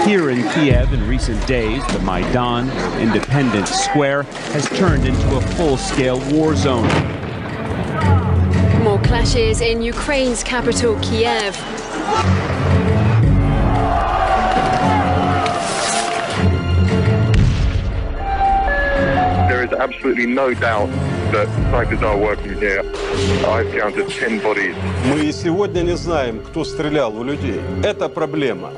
Here in Kiev in recent days, the Maidan, Independence Square, has turned into a full-scale war zone. More clashes in Ukraine's capital, Kiev. There is absolutely no doubt that snipers are working here. I've counted 10 bodies. Мы сегодня не знаем, кто стрелял в людей. Это проблема.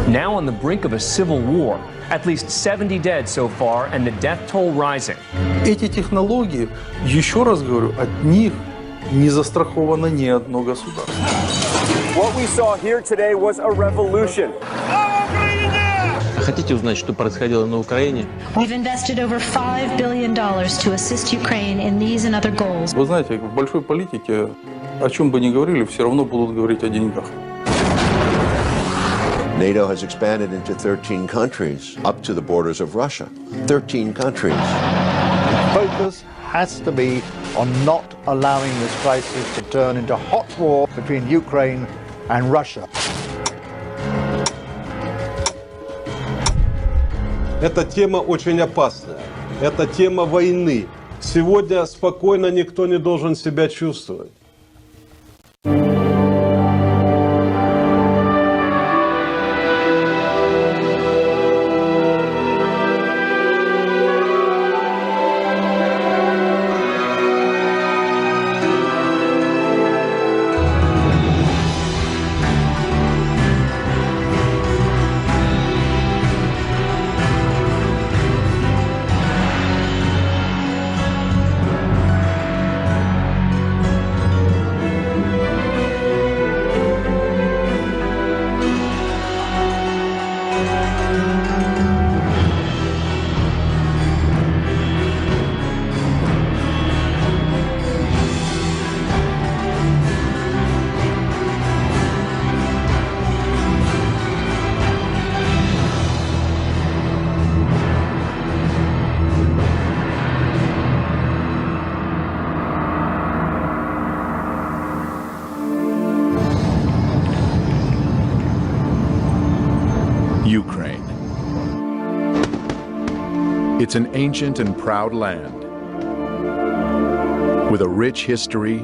Now on the brink of a civil war, at least 70 dead so far, and the death toll rising. Эти технологии, еще раз говорю, от них не застраховано ни одно государство. What we saw here today was a revolution. Хотите узнать, что происходило на Украине? We've invested over $5 billion to assist Ukraine in these and other goals. Вы знаете, в большой политике, о чем бы ни говорили, все равно будут говорить о деньгах. NATO has expanded into 13 countries, up to the borders of Russia. 13 countries. Focus has to be on not allowing this crisis to turn into hot war between Ukraine and Russia. Эта тема очень опасная. Это тема войны. Сегодня спокойно никто не должен себя чувствовать. Ukraine. It's an ancient and proud land with a rich history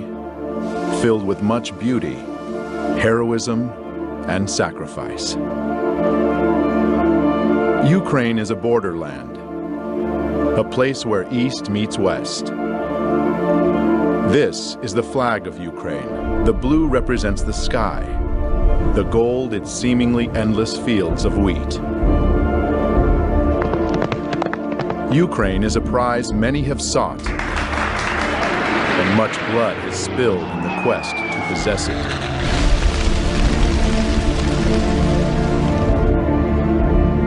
filled with much beauty, heroism, and sacrifice. Ukraine is a borderland, a place where East meets West. This is the flag of Ukraine. The blue represents the sky. The gold, its seemingly endless fields of wheat. Ukraine is a prize many have sought, and much blood is spilled in the quest to possess it.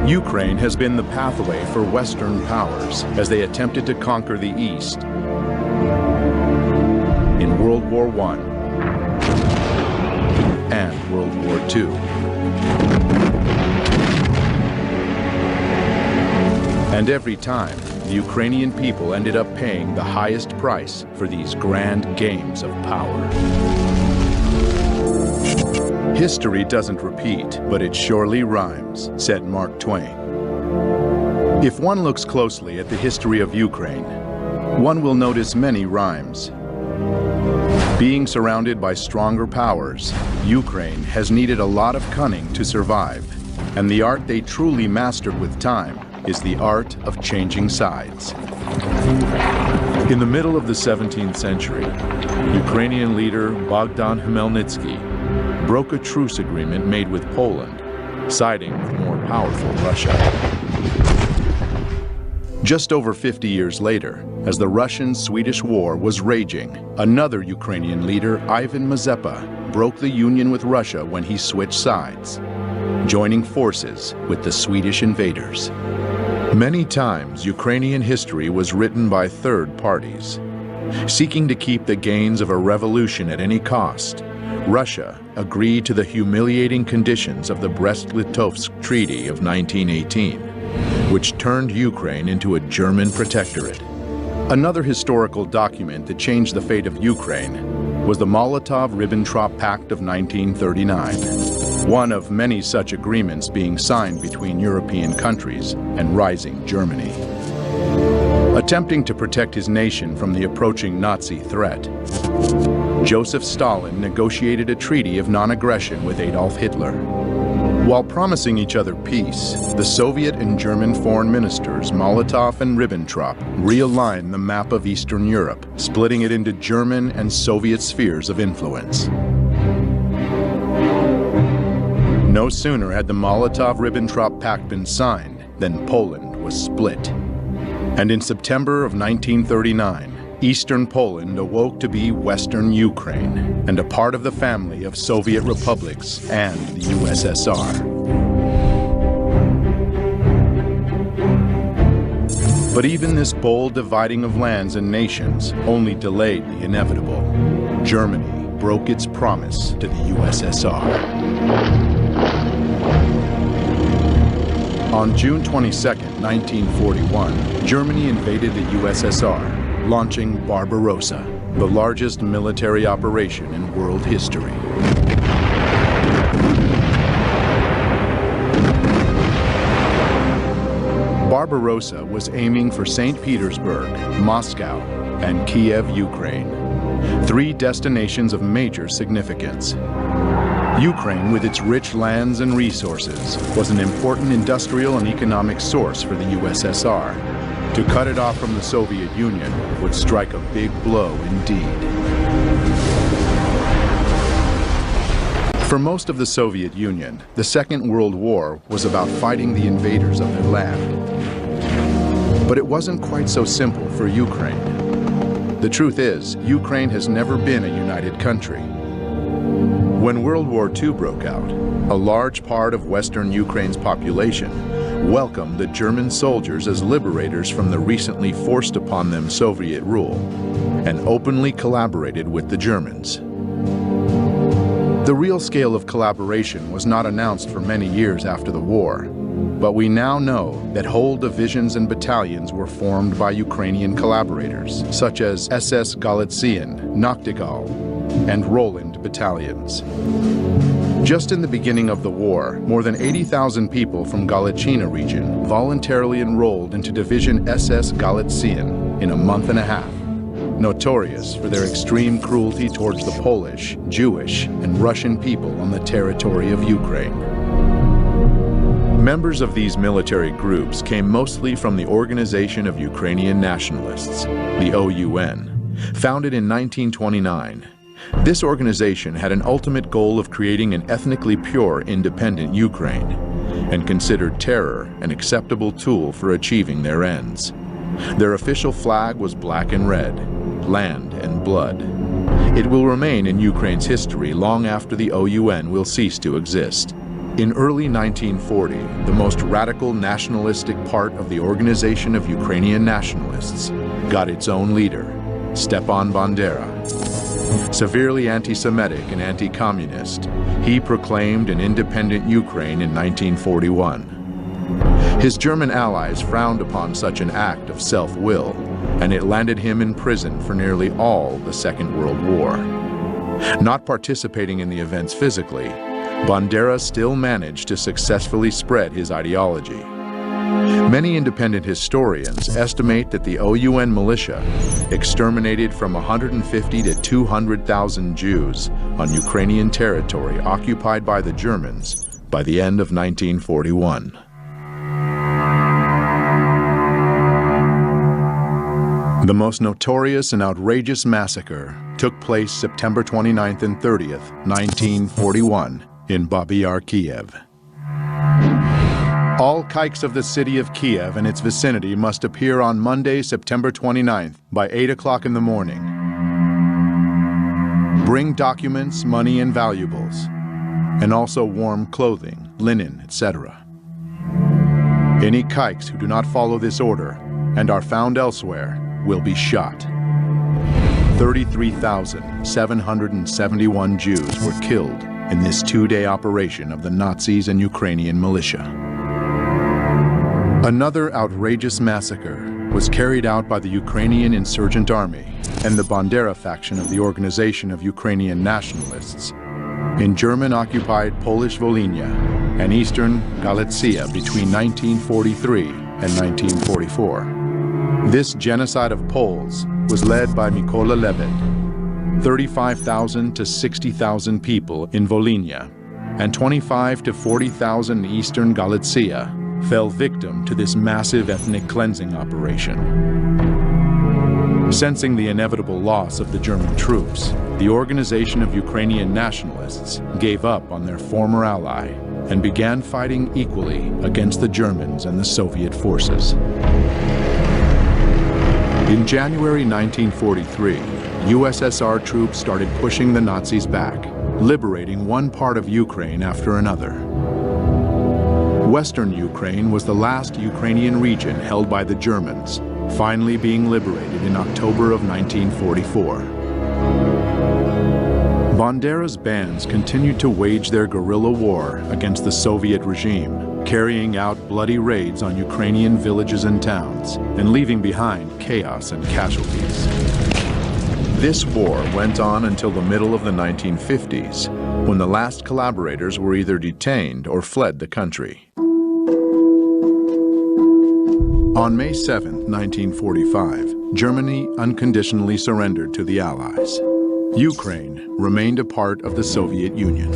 Ukraine has been the pathway for Western powers as they attempted to conquer the East in World War I and World War II. And every time, the Ukrainian people ended up paying the highest price for these grand games of power. History doesn't repeat, but it surely rhymes, said Mark Twain. If one looks closely at the history of Ukraine, one will notice many rhymes. Being surrounded by stronger powers, Ukraine has needed a lot of cunning to survive, and the art they truly mastered with time is the art of changing sides. In the middle of the 17th century, Ukrainian leader Bogdan Khmelnytsky broke a truce agreement made with Poland, siding with more powerful Russia. Just over 50 years later, as the Russian-Swedish War was raging, another Ukrainian leader, Ivan Mazepa, broke the union with Russia when he switched sides, joining forces with the Swedish invaders. Many times, Ukrainian history was written by third parties. Seeking to keep the gains of a revolution at any cost, Russia agreed to the humiliating conditions of the Brest-Litovsk Treaty of 1918, which turned Ukraine into a German protectorate. Another historical document that changed the fate of Ukraine was the Molotov-Ribbentrop Pact of 1939. one of many such agreements being signed between European countries and rising Germany. Attempting to protect his nation from the approaching Nazi threat, Joseph Stalin negotiated a treaty of non-aggression with Adolf Hitler. While promising each other peace, the Soviet and German foreign ministers Molotov and Ribbentrop realigned the map of Eastern Europe, splitting it into German and Soviet spheres of influence. No sooner had the Molotov-Ribbentrop Pact been signed than Poland was split. And in September of 1939, Eastern Poland awoke to be Western Ukraine and a part of the family of Soviet republics and the USSR. But even this bold dividing of lands and nations only delayed the inevitable. Germany broke its promise to the USSR. On June 22, 1941, Germany invaded the USSR, launching Barbarossa, the largest military operation in world history. Barbarossa was aiming for St. Petersburg, Moscow, and Kiev, Ukraine, three destinations of major significance. Ukraine, with its rich lands and resources, was an important industrial and economic source for the USSR. To cut it off from the Soviet Union would strike a big blow indeed. For most of the Soviet Union, the Second World War was about fighting the invaders of their land. But it wasn't quite so simple for Ukraine. The truth is, Ukraine has never been a united country. When World War II broke out, a large part of Western Ukraine's population welcomed the German soldiers as liberators from the recently forced upon them Soviet rule, and openly collaborated with the Germans. The real scale of collaboration was not announced for many years after the war, but we now know that whole divisions and battalions were formed by Ukrainian collaborators, such as SS Galician, Nachtigall, and Roland battalions. Just in the beginning of the war, more than 80,000 people from Galician region voluntarily enrolled into Division SS Galician in a month and a half, notorious for their extreme cruelty towards the Polish, Jewish, and Russian people on the territory of Ukraine. Members of these military groups came mostly from the Organization of Ukrainian Nationalists, the OUN, founded in 1929. This organization had an ultimate goal of creating an ethnically pure, independent Ukraine, and considered terror an acceptable tool for achieving their ends. Their official flag was black and red, land and blood. It will remain in Ukraine's history long after the OUN will cease to exist. In early 1940, the most radical nationalistic part of the Organization of Ukrainian Nationalists got its own leader, Stepan Bandera. Severely anti-Semitic and anti-communist, he proclaimed an independent Ukraine in 1941. His German allies frowned upon such an act of self-will, and it landed him in prison for nearly all the Second World War. Not participating in the events physically, Bandera still managed to successfully spread his ideology. Many independent historians estimate that the OUN militia exterminated from 150 to 200,000 Jews on Ukrainian territory occupied by the Germans by the end of 1941. The most notorious and outrageous massacre took place September 29th and 30th, 1941, in Babi Yar, Kiev. All kikes of the city of Kiev and its vicinity must appear on Monday, September 29th by 8 o'clock in the morning. Bring documents, money, and valuables, and also warm clothing, linen, etc. Any kikes who do not follow this order and are found elsewhere will be shot. 33,771 Jews were killed in this two-day operation of the Nazis and Ukrainian militia. Another outrageous massacre was carried out by the Ukrainian insurgent army and the Bandera faction of the Organization of Ukrainian Nationalists in German-occupied Polish Volhynia and eastern Galicia between 1943 and 1944. This genocide of Poles was led by Mykola Lebed. 35,000 to 60,000 people in Volhynia and 25 to 40,000 in eastern Galicia fell victim to this massive ethnic cleansing operation. Sensing the inevitable loss of the German troops, the Organization of Ukrainian Nationalists gave up on their former ally and began fighting equally against the Germans and the Soviet forces. In January 1943, USSR troops started pushing the Nazis back, liberating one part of Ukraine after another. Western Ukraine was the last Ukrainian region held by the Germans, finally being liberated in October of 1944. Bandera's bands continued to wage their guerrilla war against the Soviet regime, carrying out bloody raids on Ukrainian villages and towns, and leaving behind chaos and casualties. This war went on until the middle of the 1950s, when the last collaborators were either detained or fled the country. On May 7, 1945, Germany unconditionally surrendered to the Allies. Ukraine remained a part of the Soviet Union.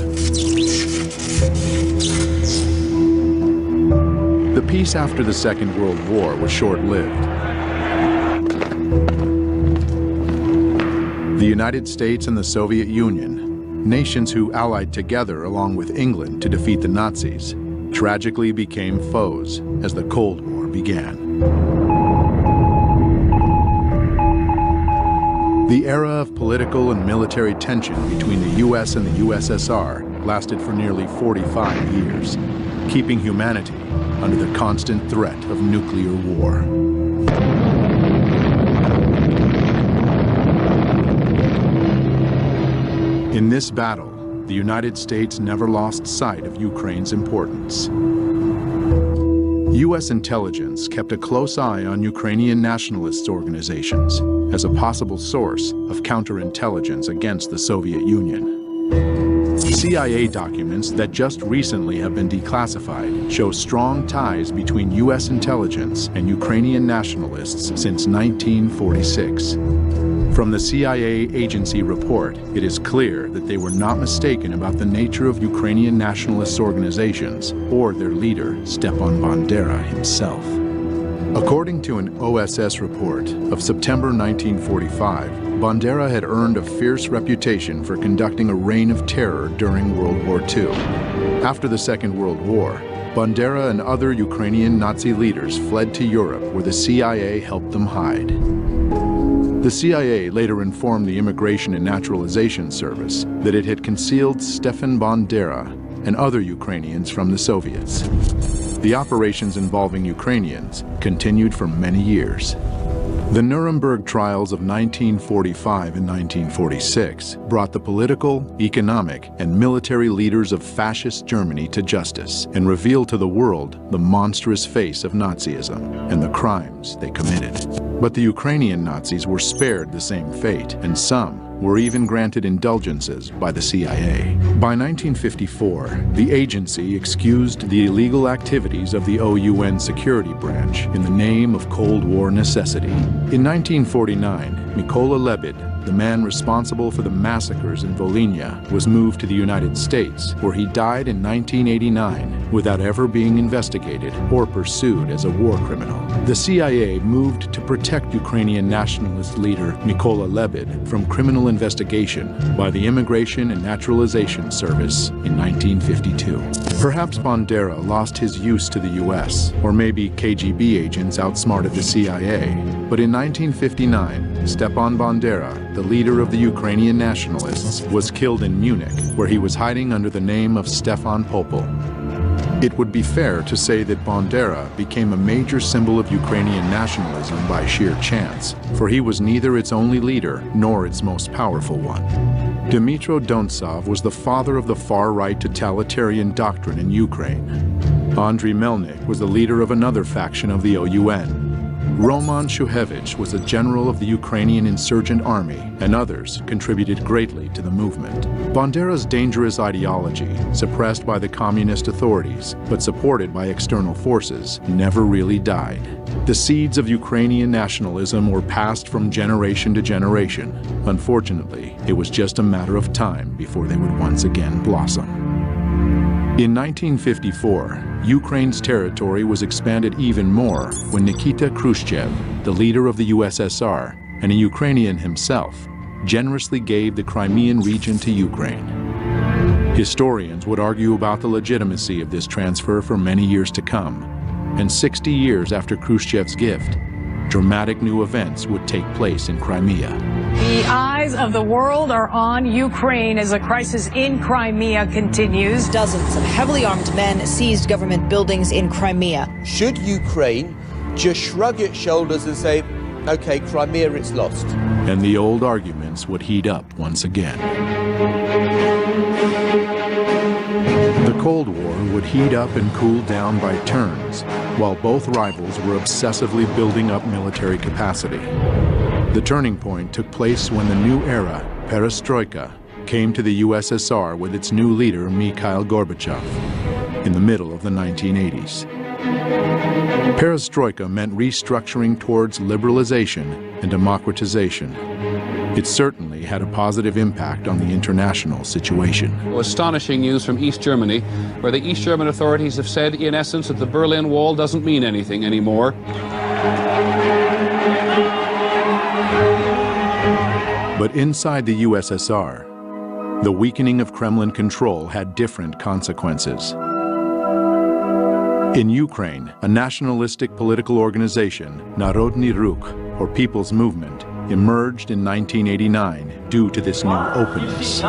The peace after the Second World War was short-lived. The United States and the Soviet Union, nations who allied together along with England to defeat the Nazis, tragically became foes as the Cold War began. The era of political and military tension between the US and the USSR lasted for nearly 45 years, keeping humanity under the constant threat of nuclear war. In this battle, the United States never lost sight of Ukraine's importance. U.S. intelligence kept a close eye on Ukrainian nationalist organizations as a possible source of counterintelligence against the Soviet Union. CIA documents that just recently have been declassified show strong ties between U.S. intelligence and Ukrainian nationalists since 1946. From the CIA agency report, it is clear that they were not mistaken about the nature of Ukrainian nationalist organizations or their leader, Stepan Bandera himself. According to an OSS report of September 1945, Bandera had earned a fierce reputation for conducting a reign of terror during World War II. After the Second World War, Bandera and other Ukrainian Nazi leaders fled to Europe, where the CIA helped them hide. The CIA later informed the Immigration and Naturalization Service that it had concealed Stefan Bandera and other Ukrainians from the Soviets. The operations involving Ukrainians continued for many years. The Nuremberg trials of 1945 and 1946 brought the political, economic, and military leaders of fascist Germany to justice and revealed to the world the monstrous face of Nazism and the crimes they committed. But the Ukrainian Nazis were spared the same fate, and some were even granted indulgences by the CIA. By 1954, the agency excused the illegal activities of the OUN security branch in the name of Cold War necessity. In 1949, Mykola Lebed, the man responsible for the massacres in Volhynia, was moved to the United States, where he died in 1989 without ever being investigated or pursued as a war criminal. The CIA moved to protect Ukrainian nationalist leader Mykola Lebed from criminal investigation by the Immigration and Naturalization Service in 1952. Perhaps Bandera lost his use to the US, or maybe KGB agents outsmarted the CIA. But in 1959, Stepan Bandera, the leader of the Ukrainian nationalists, was killed in Munich, where he was hiding under the name of Stefan Popel. It would be fair to say that Bandera became a major symbol of Ukrainian nationalism by sheer chance, for he was neither its only leader nor its most powerful one. Dmytro Dontsov was the father of the far-right totalitarian doctrine in Ukraine. Andriy Melnik was the leader of another faction of the OUN. Roman Shuhevich was a general of the Ukrainian insurgent army, and others contributed greatly to the movement. Bandera's dangerous ideology, suppressed by the communist authorities, but supported by external forces, never really died. The seeds of Ukrainian nationalism were passed from generation to generation. Unfortunately, it was just a matter of time before they would once again blossom. In 1954, Ukraine's territory was expanded even more when Nikita Khrushchev, the leader of the USSR, and a Ukrainian himself, generously gave the Crimean region to Ukraine. Historians would argue about the legitimacy of this transfer for many years to come, and 60 years after Khrushchev's gift, dramatic new events would take place in Crimea. The eyes of the world are on Ukraine as the crisis in Crimea continues. Dozens of heavily armed men seized government buildings in Crimea. Should Ukraine just shrug its shoulders and say, okay, Crimea, it's lost? And the old arguments would heat up once again. The Cold War would heat up and cool down by turns, while both rivals were obsessively building up military capacity. The turning point took place when the new era, perestroika, came to the USSR with its new leader, Mikhail Gorbachev, in the middle of the 1980s. Perestroika meant restructuring towards liberalization and democratization. It certainly had a positive impact on the international situation. Astonishing news from East Germany, where the East German authorities have said, in essence, that the Berlin Wall doesn't mean anything anymore. But inside the USSR, the weakening of Kremlin control had different consequences. In Ukraine, a nationalistic political organization, Narodny Ruch, or People's Movement, emerged in 1989 due to this new openness.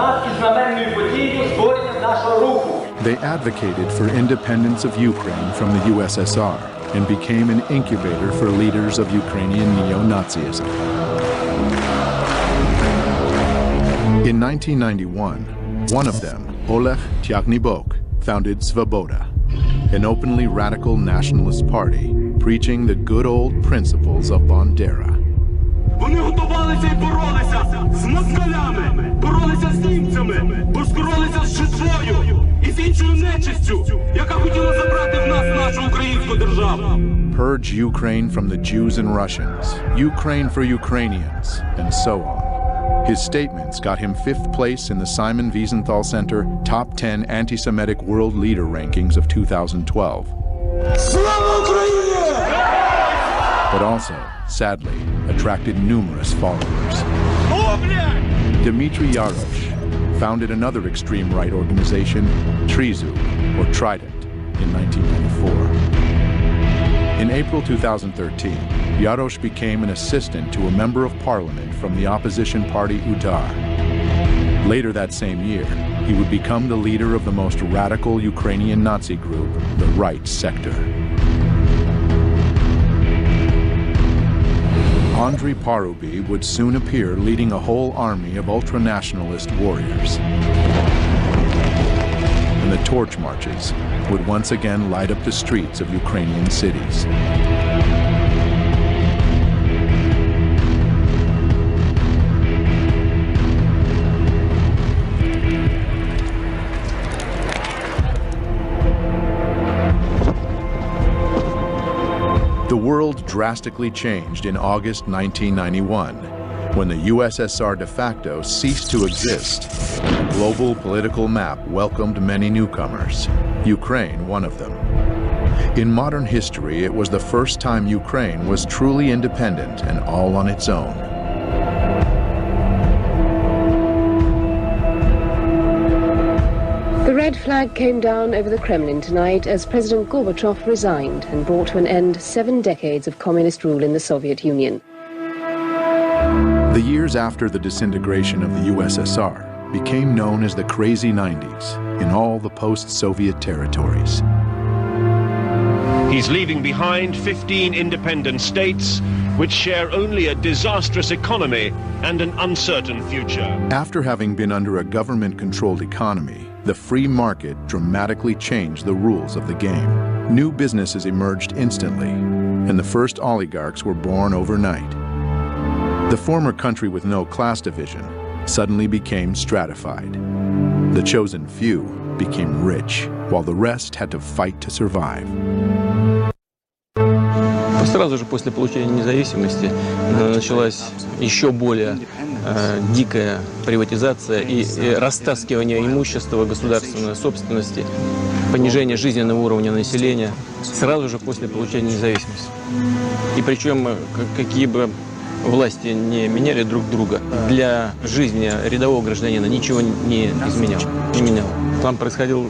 They advocated for independence of Ukraine from the USSR and became an incubator for leaders of Ukrainian neo-Nazism. In 1991, one of them, Oleg Tyagnybok, founded Svoboda, an openly radical nationalist party preaching the good old principles of Bandera. Вони готувалися і боролися з москалями, боролися з німцями, боролися з житвою і з іншою нечистю, яка хотіла забрати в нас нашу українську державу. Purge Ukraine from the Jews and Russians, Ukraine for Ukrainians, and so on. His statements got him 5th place in the Simon Wiesenthal Center Top 10 Anti-Semitic World Leader Rankings of 2012. Слава Україні! But also, sadly, attracted numerous followers. Dmitry Yarosh founded another extreme right organization, Trizu, or Trident, in 1994. In April 2013, Yarosh became an assistant to a member of parliament from the opposition party Udar. Later that same year, he would become the leader of the most radical Ukrainian Nazi group, the Right Sector. Andriy Parubi would soon appear leading a whole army of ultranationalist warriors. And the torch marches would once again light up the streets of Ukrainian cities. The world drastically changed in August 1991, when the USSR de facto ceased to exist. The global political map welcomed many newcomers, Ukraine one of them. In modern history, it was the first time Ukraine was truly independent and all on its own. The red flag came down over the Kremlin tonight as President Gorbachev resigned and brought to an end 7 decades of communist rule in the Soviet Union. The years after the disintegration of the USSR became known as the Crazy 90s in all the post-Soviet territories. He's leaving behind 15 independent states which share only a disastrous economy and an uncertain future. After having been under a government-controlled economy, the free market dramatically changed the rules of the game. New businesses emerged instantly. and the first oligarchs were born overnight. The former country with no class division suddenly became stratified. The chosen few became rich, while the rest had to fight to survive. Сразу же после получения независимости началась еще более дикая приватизация и растаскивание имущества государственной собственности, понижение жизненного уровня населения сразу же после получения независимости. И причем какие бы власти не меняли друг друга, для жизни рядового гражданина ничего не меняло. Там происходил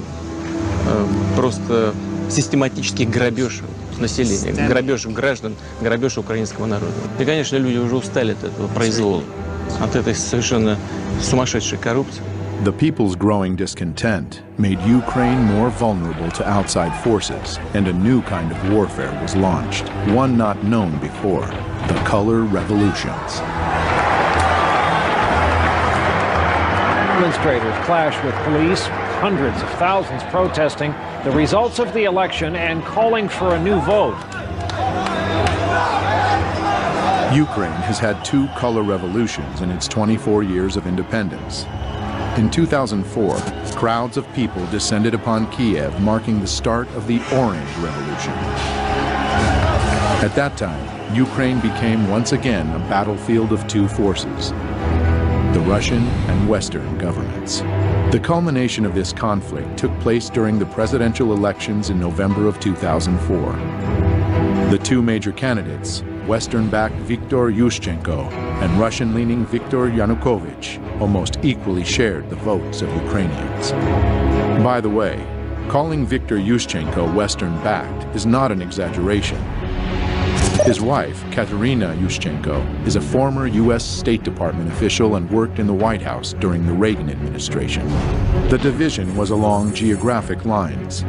просто систематический грабеж населения, грабеж граждан, грабеж украинского народа. И, конечно, люди уже устали от этого произвола, от этой совершенно сумасшедшей коррупции. The people's growing discontent made Ukraine more vulnerable to outside forces, and a new kind of warfare was launched, one not known before, the color revolutions. Demonstrators clashed with police, hundreds of thousands protesting the results of the election and calling for a new vote. Ukraine has had two color revolutions in its 24 years of independence. In 2004, crowds of people descended upon Kiev, marking the start of the Orange Revolution. At that time, Ukraine became once again a battlefield of two forces, the Russian and Western governments. The culmination of this conflict took place during the presidential elections in November of 2004. The two major candidates, Western-backed Viktor Yushchenko and Russian-leaning Viktor Yanukovych, almost equally shared the votes of Ukrainians. By the way, calling Viktor Yushchenko Western-backed is not an exaggeration. His wife, Katerina Yushchenko, is a former U.S. State Department official and worked in the White House during the Reagan administration. The division was along geographic lines.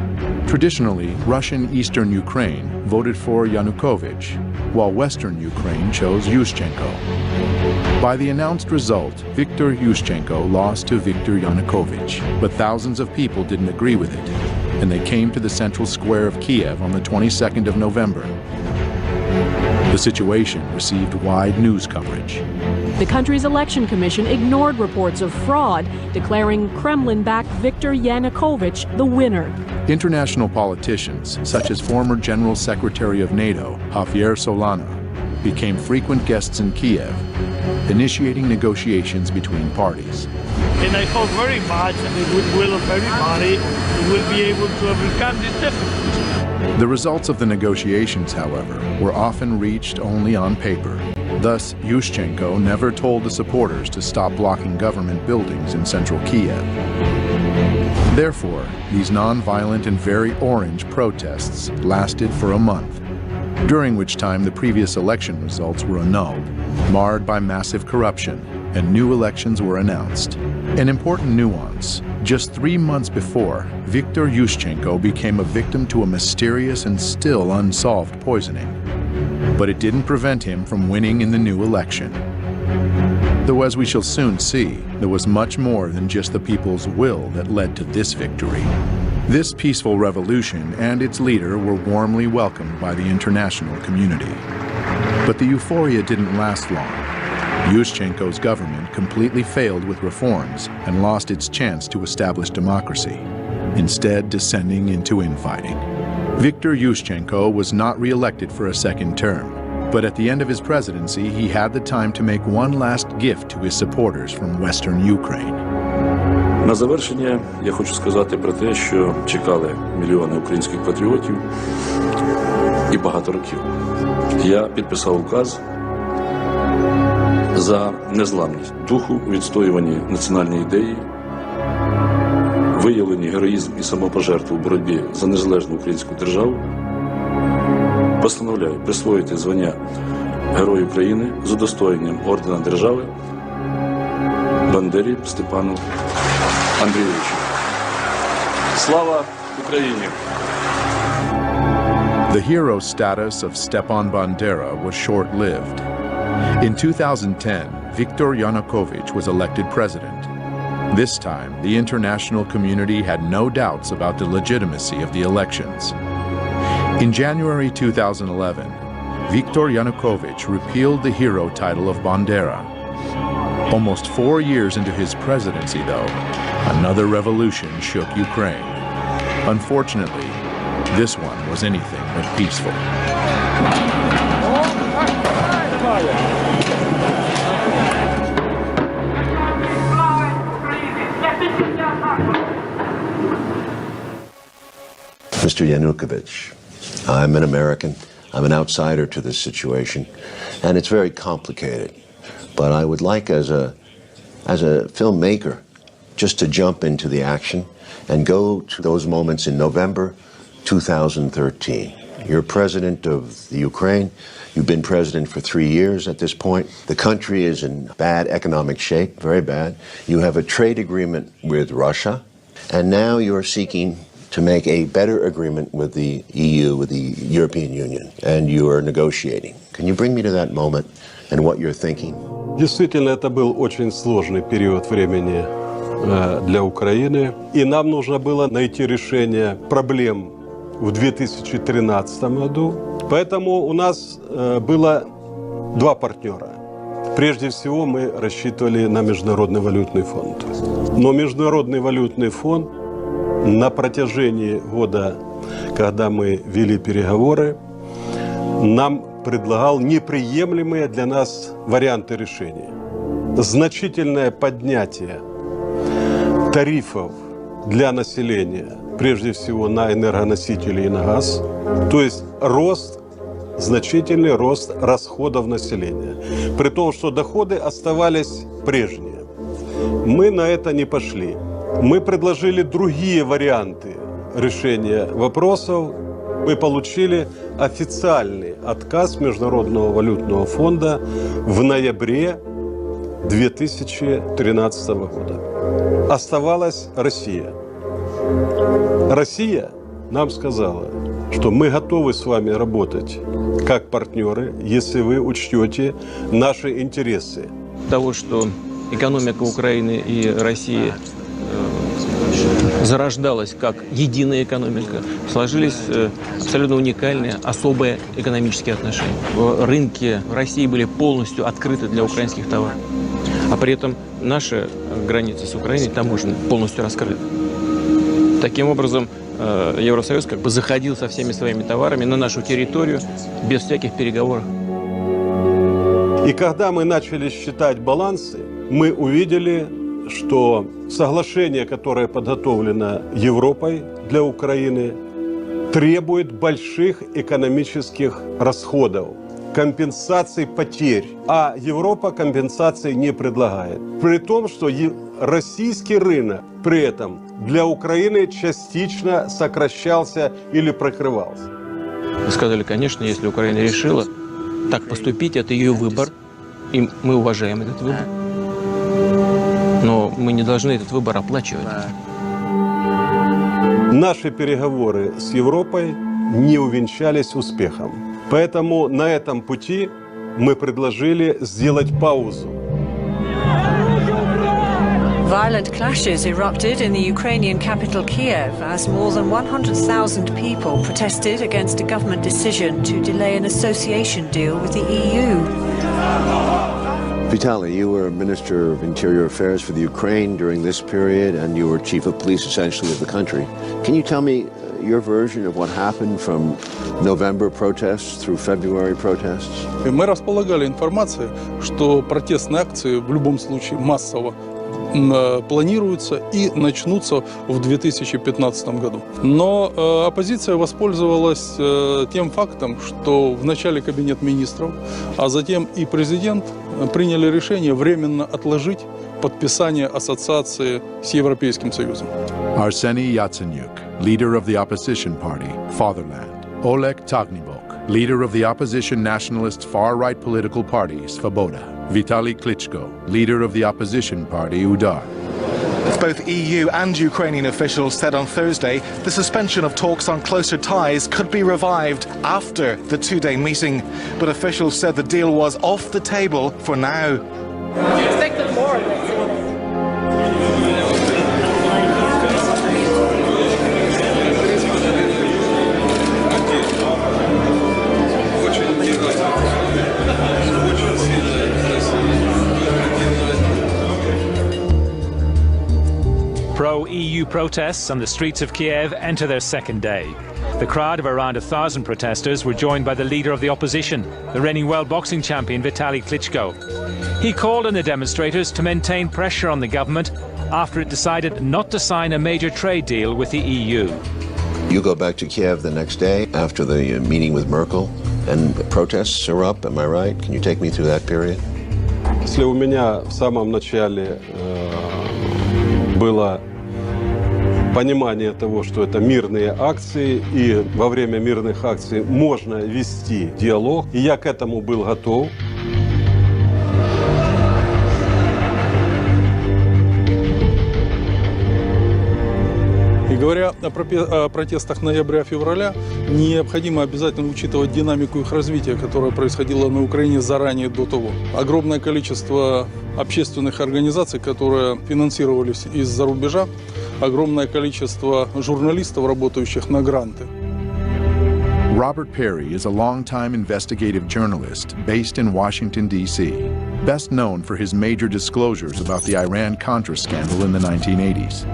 Traditionally, Russian Eastern Ukraine voted for Yanukovych, while Western Ukraine chose Yushchenko. By the announced result, Viktor Yushchenko lost to Viktor Yanukovych, but thousands of people didn't agree with it, and they came to the central square of Kiev on the 22nd of November. The situation received wide news coverage. The country's election commission ignored reports of fraud, declaring Kremlin-backed Viktor Yanukovych the winner. International politicians, such as former General Secretary of NATO, Javier Solana, became frequent guests in Kiev, initiating negotiations between parties. And I hope very much, and the goodwill of everybody, we will be able to overcome this difficulty. The results of the negotiations, however, were often reached only on paper. Thus, Yushchenko never told the supporters to stop blocking government buildings in central Kiev. Therefore, these non-violent and very orange protests lasted for a month, during which time the previous election results were annulled, marred by massive corruption, and new elections were announced. An important nuance: just 3 months before, Viktor Yushchenko became a victim to a mysterious and still unsolved poisoning. But it didn't prevent him from winning in the new election. Though, as we shall soon see, there was much more than just the people's will that led to this victory. This peaceful revolution and its leader were warmly welcomed by the international community. But the euphoria didn't last long. Yushchenko's government completely failed with reforms and lost its chance to establish democracy, instead descending into infighting. Viktor Yushchenko was not re-elected for a second term, but at the end of his presidency, he had the time to make one last gift to his supporters from Western Ukraine. На завершення я хочу сказати про те, що чекали мільйони українських патріотів і багато років. Я підписав указ за незламність духу, відстоюванні національної ідеї, виявлені героїзм і самопожертву в боротьбі за незалежну українську державу. Постановляю присвоїти звання Герой України з удостоєнням ордена держави Бандері Степану Андрійовичу. Слава Україні! The hero status of Stepan Bandera was short-lived. In 2010, Viktor Yanukovych was elected president. This time, the international community had no doubts about the legitimacy of the elections. In January 2011, Viktor Yanukovych repealed the hero title of Bandera. Almost 4 years into his presidency, though, another revolution shook Ukraine. Unfortunately, this one was anything but peaceful. Mr. Yanukovych, I'm an American. I'm an outsider to this situation, and it's very complicated. But I would like, as a filmmaker, just to jump into the action and go to those moments in November 2013. You're president of the Ukraine. You've been president for 3 years at this point. The country is in bad economic shape, very bad. You have a trade agreement with Russia, and now you're seeking to make a better agreement with the EU, with the European Union, and you are negotiating. Can you bring me to that moment and what you're thinking? Действительно, это был очень сложный период времени для Украины, и нам нужно было найти решение проблем в 2013 году. Поэтому у нас было два партнера. Прежде всего, мы рассчитывали на Международный валютный фонд. Но Международный валютный фонд на протяжении года, когда мы вели переговоры, нам предлагал неприемлемые для нас варианты решения. Значительное поднятие тарифов для населения, прежде всего на энергоносители и на газ, то есть значительный рост расходов населения, при том, что доходы оставались прежние. Мы на это не пошли. Мы предложили другие варианты решения вопросов. Мы получили официальный отказ Международного валютного фонда в ноябре 2013 года. Оставалась Россия. Россия нам сказала, что мы готовы с вами работать как партнеры, если вы учтете наши интересы. Того, что экономика Украины и России зарождалась как единая экономика, сложились абсолютно уникальные, особые экономические отношения. Рынки в России были полностью открыты для украинских товаров, а при этом наши границы с Украиной таможенные полностью раскрыты. Таким образом, Евросоюз как бы заходил со всеми своими товарами на нашу территорию без всяких переговоров. И когда мы начали считать балансы, мы увидели, что соглашение, которое подготовлено Европой для Украины, требует больших экономических расходов, компенсаций потерь, а Европа компенсаций не предлагает. При том, что российский рынок при этом для Украины частично сокращался или прикрывался. Вы сказали, конечно, если Украина решила так поступить, это ее выбор, и мы уважаем этот выбор. Но мы не должны этот выбор оплачивать. Наши переговоры с Европой не увенчались успехом. Поэтому на этом пути мы предложили сделать паузу. Violent clashes erupted in the Ukrainian capital Kiev as more than 100,000 people protested against a government decision to delay an association deal with the EU. Vitaly, you were Minister of Interior Affairs for the Ukraine during this period, and you were Chief of Police, essentially, of the country. Can you tell me your version of what happened from November protests through February protests? Мы располагали информацией, что протестные акции в любом случае массово планируются и начнутся в 2015 году. Но оппозиция воспользовалась тем фактом, что вначале Кабинет министров, а затем и президент приняли решение временно отложить подписание ассоциации с Европейским Союзом. Arseniy Yatsenyuk, leader of the opposition party, Fatherland. Oleg Tagnibok, leader of the opposition nationalist far-right political party, Svoboda. Vitaly Klitschko, leader of the opposition party, Udar. Both EU and Ukrainian officials said on Thursday the suspension of talks on closer ties could be revived after the two-day meeting. But officials said the deal was off the table for now. Pro-EU protests on the streets of Kiev enter their second day. The crowd of around 1,000 protesters were joined by the leader of the opposition, the reigning world boxing champion Vitaly Klitschko. He called on the demonstrators to maintain pressure on the government after it decided not to sign a major trade deal with the EU. You go back to Kiev the next day after the meeting with Merkel, and protests are up, am I right? Can you take me through that period? Если у меня в самом начале было понимание того, что это мирные акции, и во время мирных акций можно вести диалог, и я к этому был готов. И говоря о протестах ноября-февраля, необходимо обязательно учитывать динамику их развития, которая происходила на Украине заранее до того. Огромное количество общественных организаций, которые финансировались из-за рубежа, огромное количество журналистов, работающих на гранты. Robert Perry is a longtime investigative journalist based in Washington, D.C., best known for his major disclosures about the Iran-Contra scandal in the 1980s.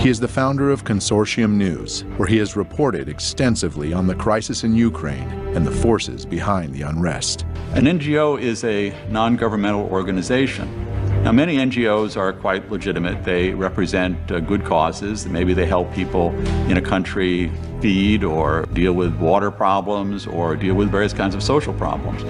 He is the founder of Consortium News, where he has reported extensively on the crisis in Ukraine and the forces behind the unrest. An NGO is a non-governmental organization. Now, many NGOs are quite legitimate. They represent good causes. Maybe they help people in a country feed or deal with water problems or deal with various kinds of social problems.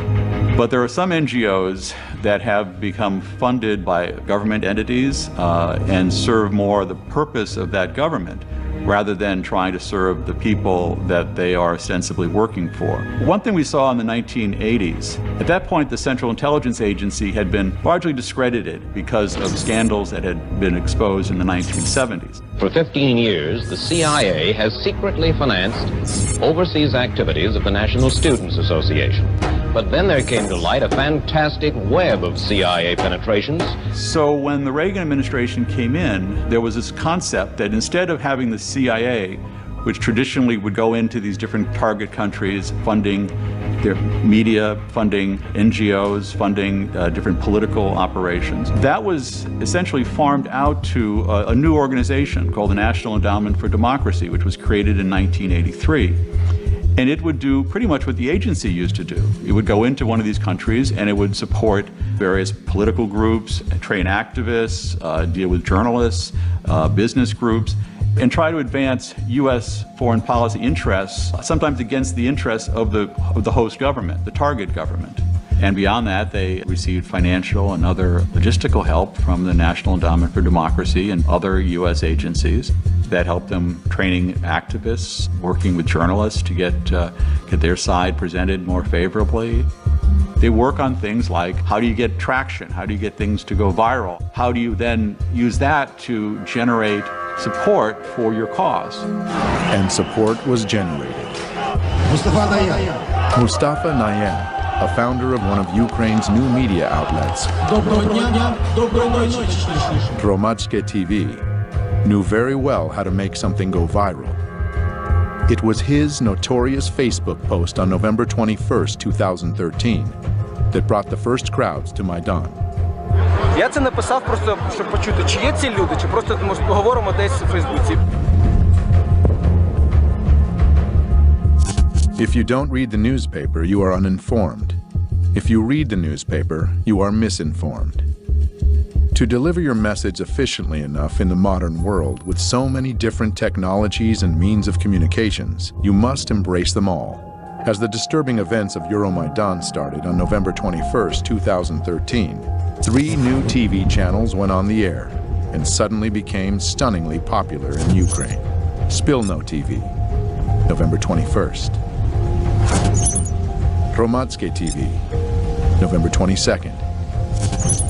But there are some NGOs that have become funded by government entities and serve more the purpose of that government rather than trying to serve the people that they are ostensibly working for. One thing we saw in the 1980s, at that point the Central Intelligence Agency had been largely discredited because of scandals that had been exposed in the 1970s. For 15 years, the CIA has secretly financed overseas activities of the National Students Association. But then there came to light a fantastic web of CIA penetrations. So when the Reagan administration came in, there was this concept that instead of having the CIA, which traditionally would go into these different target countries, funding their media, funding NGOs, funding different political operations, that was essentially farmed out to a new organization called the National Endowment for Democracy, which was created in 1983. And it would do pretty much what the agency used to do. It would go into one of these countries and it would support various political groups, train activists, deal with journalists, business groups, and try to advance U.S. foreign policy interests, sometimes against the interests of the host government, the target government. And beyond that, they received financial and other logistical help from the National Endowment for Democracy and other U.S. agencies that helped them training activists, working with journalists to get their side presented more favorably. They work on things like, how do you get traction? How do you get things to go viral? How do you then use that to generate support for your cause? And support was generated. Mustafa Nayyem, a founder of one of Ukraine's new media outlets, Hromadske TV, knew very well how to make something go viral. It was his notorious Facebook post on November 21st, 2013 that brought the first crowds to Maidan. Я це написав просто, щоб почути, чи є ці люди, чи просто ми поговоримо десь у Фейсбуці. If you don't read the newspaper, you are uninformed. If you read the newspaper, you are misinformed. To deliver your message efficiently enough in the modern world with so many different technologies and means of communications, you must embrace them all. As the disturbing events of Euromaidan started on November 21st, 2013, 3 new TV channels went on the air and suddenly became stunningly popular in Ukraine. Spilno TV, November 21st. Hromadske TV, November 22nd.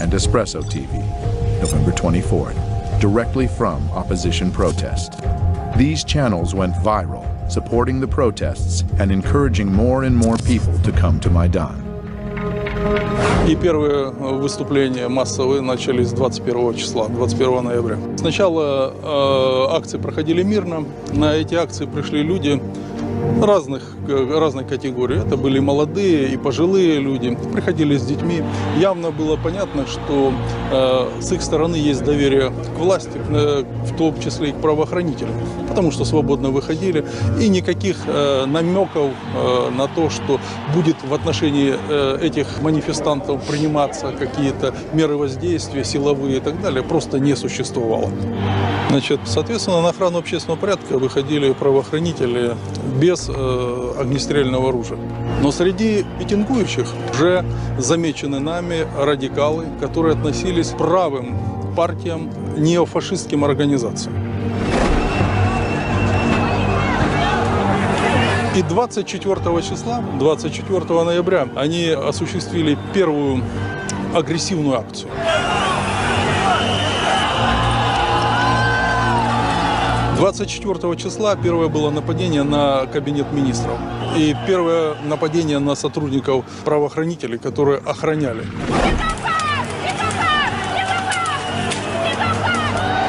And Espresso TV, November 24th, directly from opposition protest. These channels went viral, supporting the protests and encouraging more and more people to come to Maidan. И первые выступления массовые начались 21 числа, 21 ноября. Сначала акции проходили мирно. На эти акции пришли люди разной категории. Это были молодые и пожилые люди, приходили с детьми. Явно было понятно, что с их стороны есть доверие к власти, в том числе и к правоохранителям, потому что свободно выходили. И никаких намеков на то, что будет в отношении этих манифестантов приниматься какие-то меры воздействия, силовые и так далее, просто не существовало. Значит, соответственно, на охрану общественного порядка выходили правоохранители без огнестрельного оружия. Но среди митингующих уже замечены нами радикалы, которые относились к правым партиям, неофашистским организациям. И 24 числа, 24 ноября, они осуществили первую агрессивную акцию. 24 числа первое было нападение на кабинет министров и первое нападение на сотрудников правоохранителей, которые охраняли.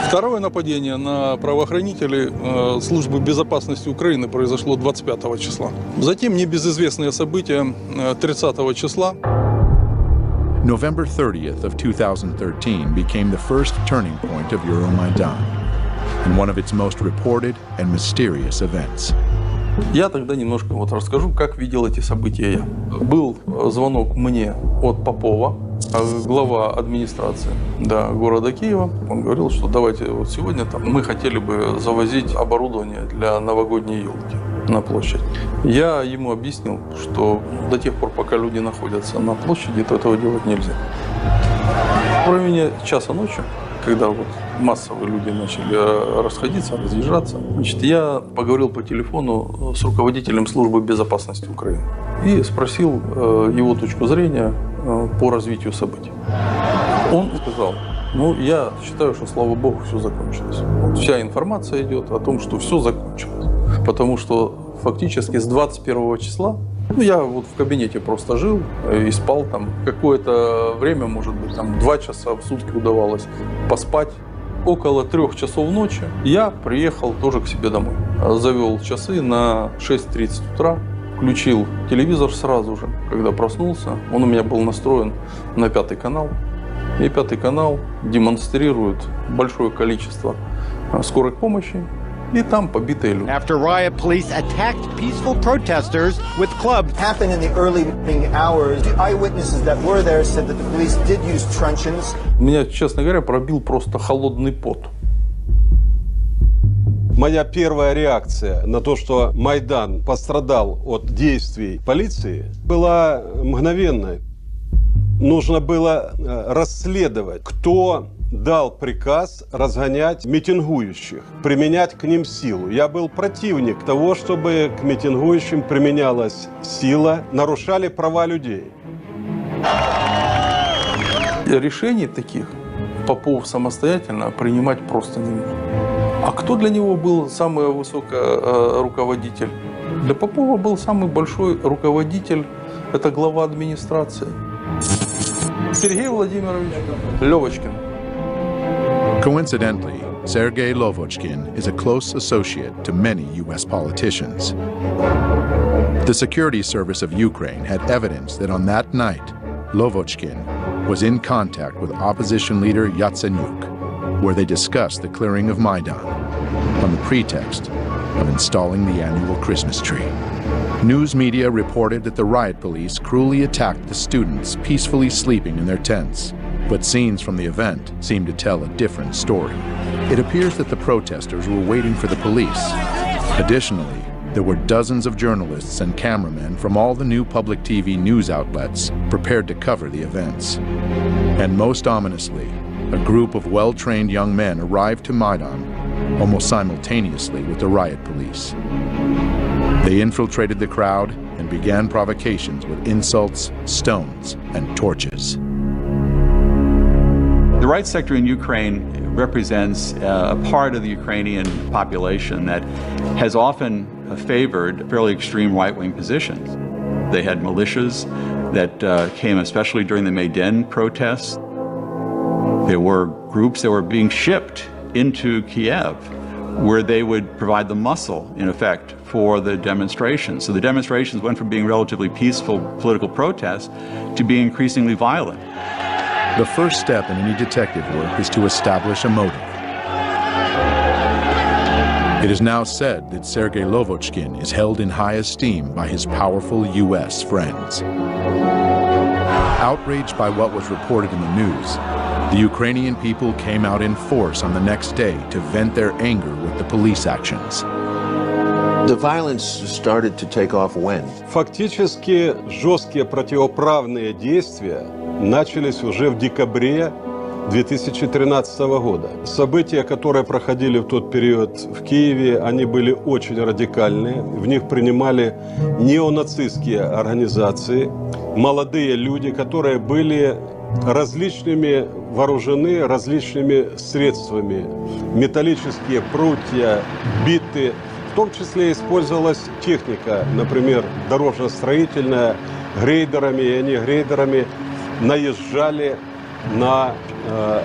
Второе нападение на правоохранителей службы безопасности Украины произошло 25 числа. Затем небезызвестные события 30 числа. November 30th of 2013 became the first turning point of Euromaidan and one of its most reported and mysterious events. Я тогда немножко расскажу, как видел эти события я. Был звонок мне от Попова, глава администрации города Киева. Он говорил, что давайте сегодня мы хотели бы завозить оборудование для новогодней елки на площадь. Я ему объяснил, что до тех пор, пока люди находятся на площади, то этого делать нельзя. В районе часа ночи, когда массовые люди начали расходиться, разъезжаться, я поговорил по телефону с руководителем службы безопасности Украины и спросил его точку зрения по развитию событий. Он сказал: я считаю, что, слава богу, все закончилось. Вся информация идет о том, что все закончилось. Потому что фактически с 21 числа, я в кабинете просто жил и спал там. Какое-то время, может быть, 2 часа в сутки удавалось поспать. Около 3 часов ночи я приехал тоже к себе домой. Завел часы на 6:30 утра, включил телевизор сразу же, когда проснулся. Он у меня был настроен на 5-й канал. И 5-й канал демонстрирует большое количество скорой помощи. И там побитые люди. After riot, police attacked peaceful protesters with clubs. Happened in the early morning hours. The eyewitnesses that were there said that the police did use truncheons. Меня, честно говоря, пробил просто холодный пот. Моя первая реакция на то, что Майдан пострадал от действий полиции, была мгновенной. Нужно было расследовать, кто дал приказ разгонять митингующих, применять к ним силу. Я был противник того, чтобы к митингующим применялась сила, нарушали права людей. Решений таких Попов самостоятельно принимать просто не мог. А кто для него был самый высокий руководитель? Для Попова был самый большой руководитель, это глава администрации. Сергей Владимирович Левочкин. Coincidentally, Sergei Lovochkin is a close associate to many U.S. politicians. The security service of Ukraine had evidence that on that night, Lovochkin was in contact with opposition leader Yatsenyuk, where they discussed the clearing of Maidan on the pretext of installing the annual Christmas tree. News media reported that the riot police cruelly attacked the students peacefully sleeping in their tents. But scenes from the event seem to tell a different story. It appears that the protesters were waiting for the police. Additionally, there were dozens of journalists and cameramen from all the new public TV news outlets prepared to cover the events. And most ominously, a group of well-trained young men arrived to Maidan almost simultaneously with the riot police. They infiltrated the crowd and began provocations with insults, stones, and torches. The right sector in Ukraine represents a part of the Ukrainian population that has often favored fairly extreme right-wing positions. They had militias that came especially during the Maidan protests. There were groups that were being shipped into Kiev where they would provide the muscle, in effect, for the demonstrations. So the demonstrations went from being relatively peaceful political protests to being increasingly violent. The first step in any detective work is to establish a motive. It is now said that Sergei Lovochkin is held in high esteem by his powerful U.S. friends. Outraged by what was reported in the news, the Ukrainian people came out in force on the next day to vent their anger with the police actions. The violence started to take off when? Фактически жесткие противоправные действия начались уже в декабре 2013 года. События, которые проходили в тот период в Киеве, они были очень радикальные. В них принимали неонацистские организации, молодые люди, которые были различными вооружены различными средствами. Металлические прутья, биты. В том числе использовалась техника, например, дорожно-строительная, грейдерами, и они грейдерами наезжали на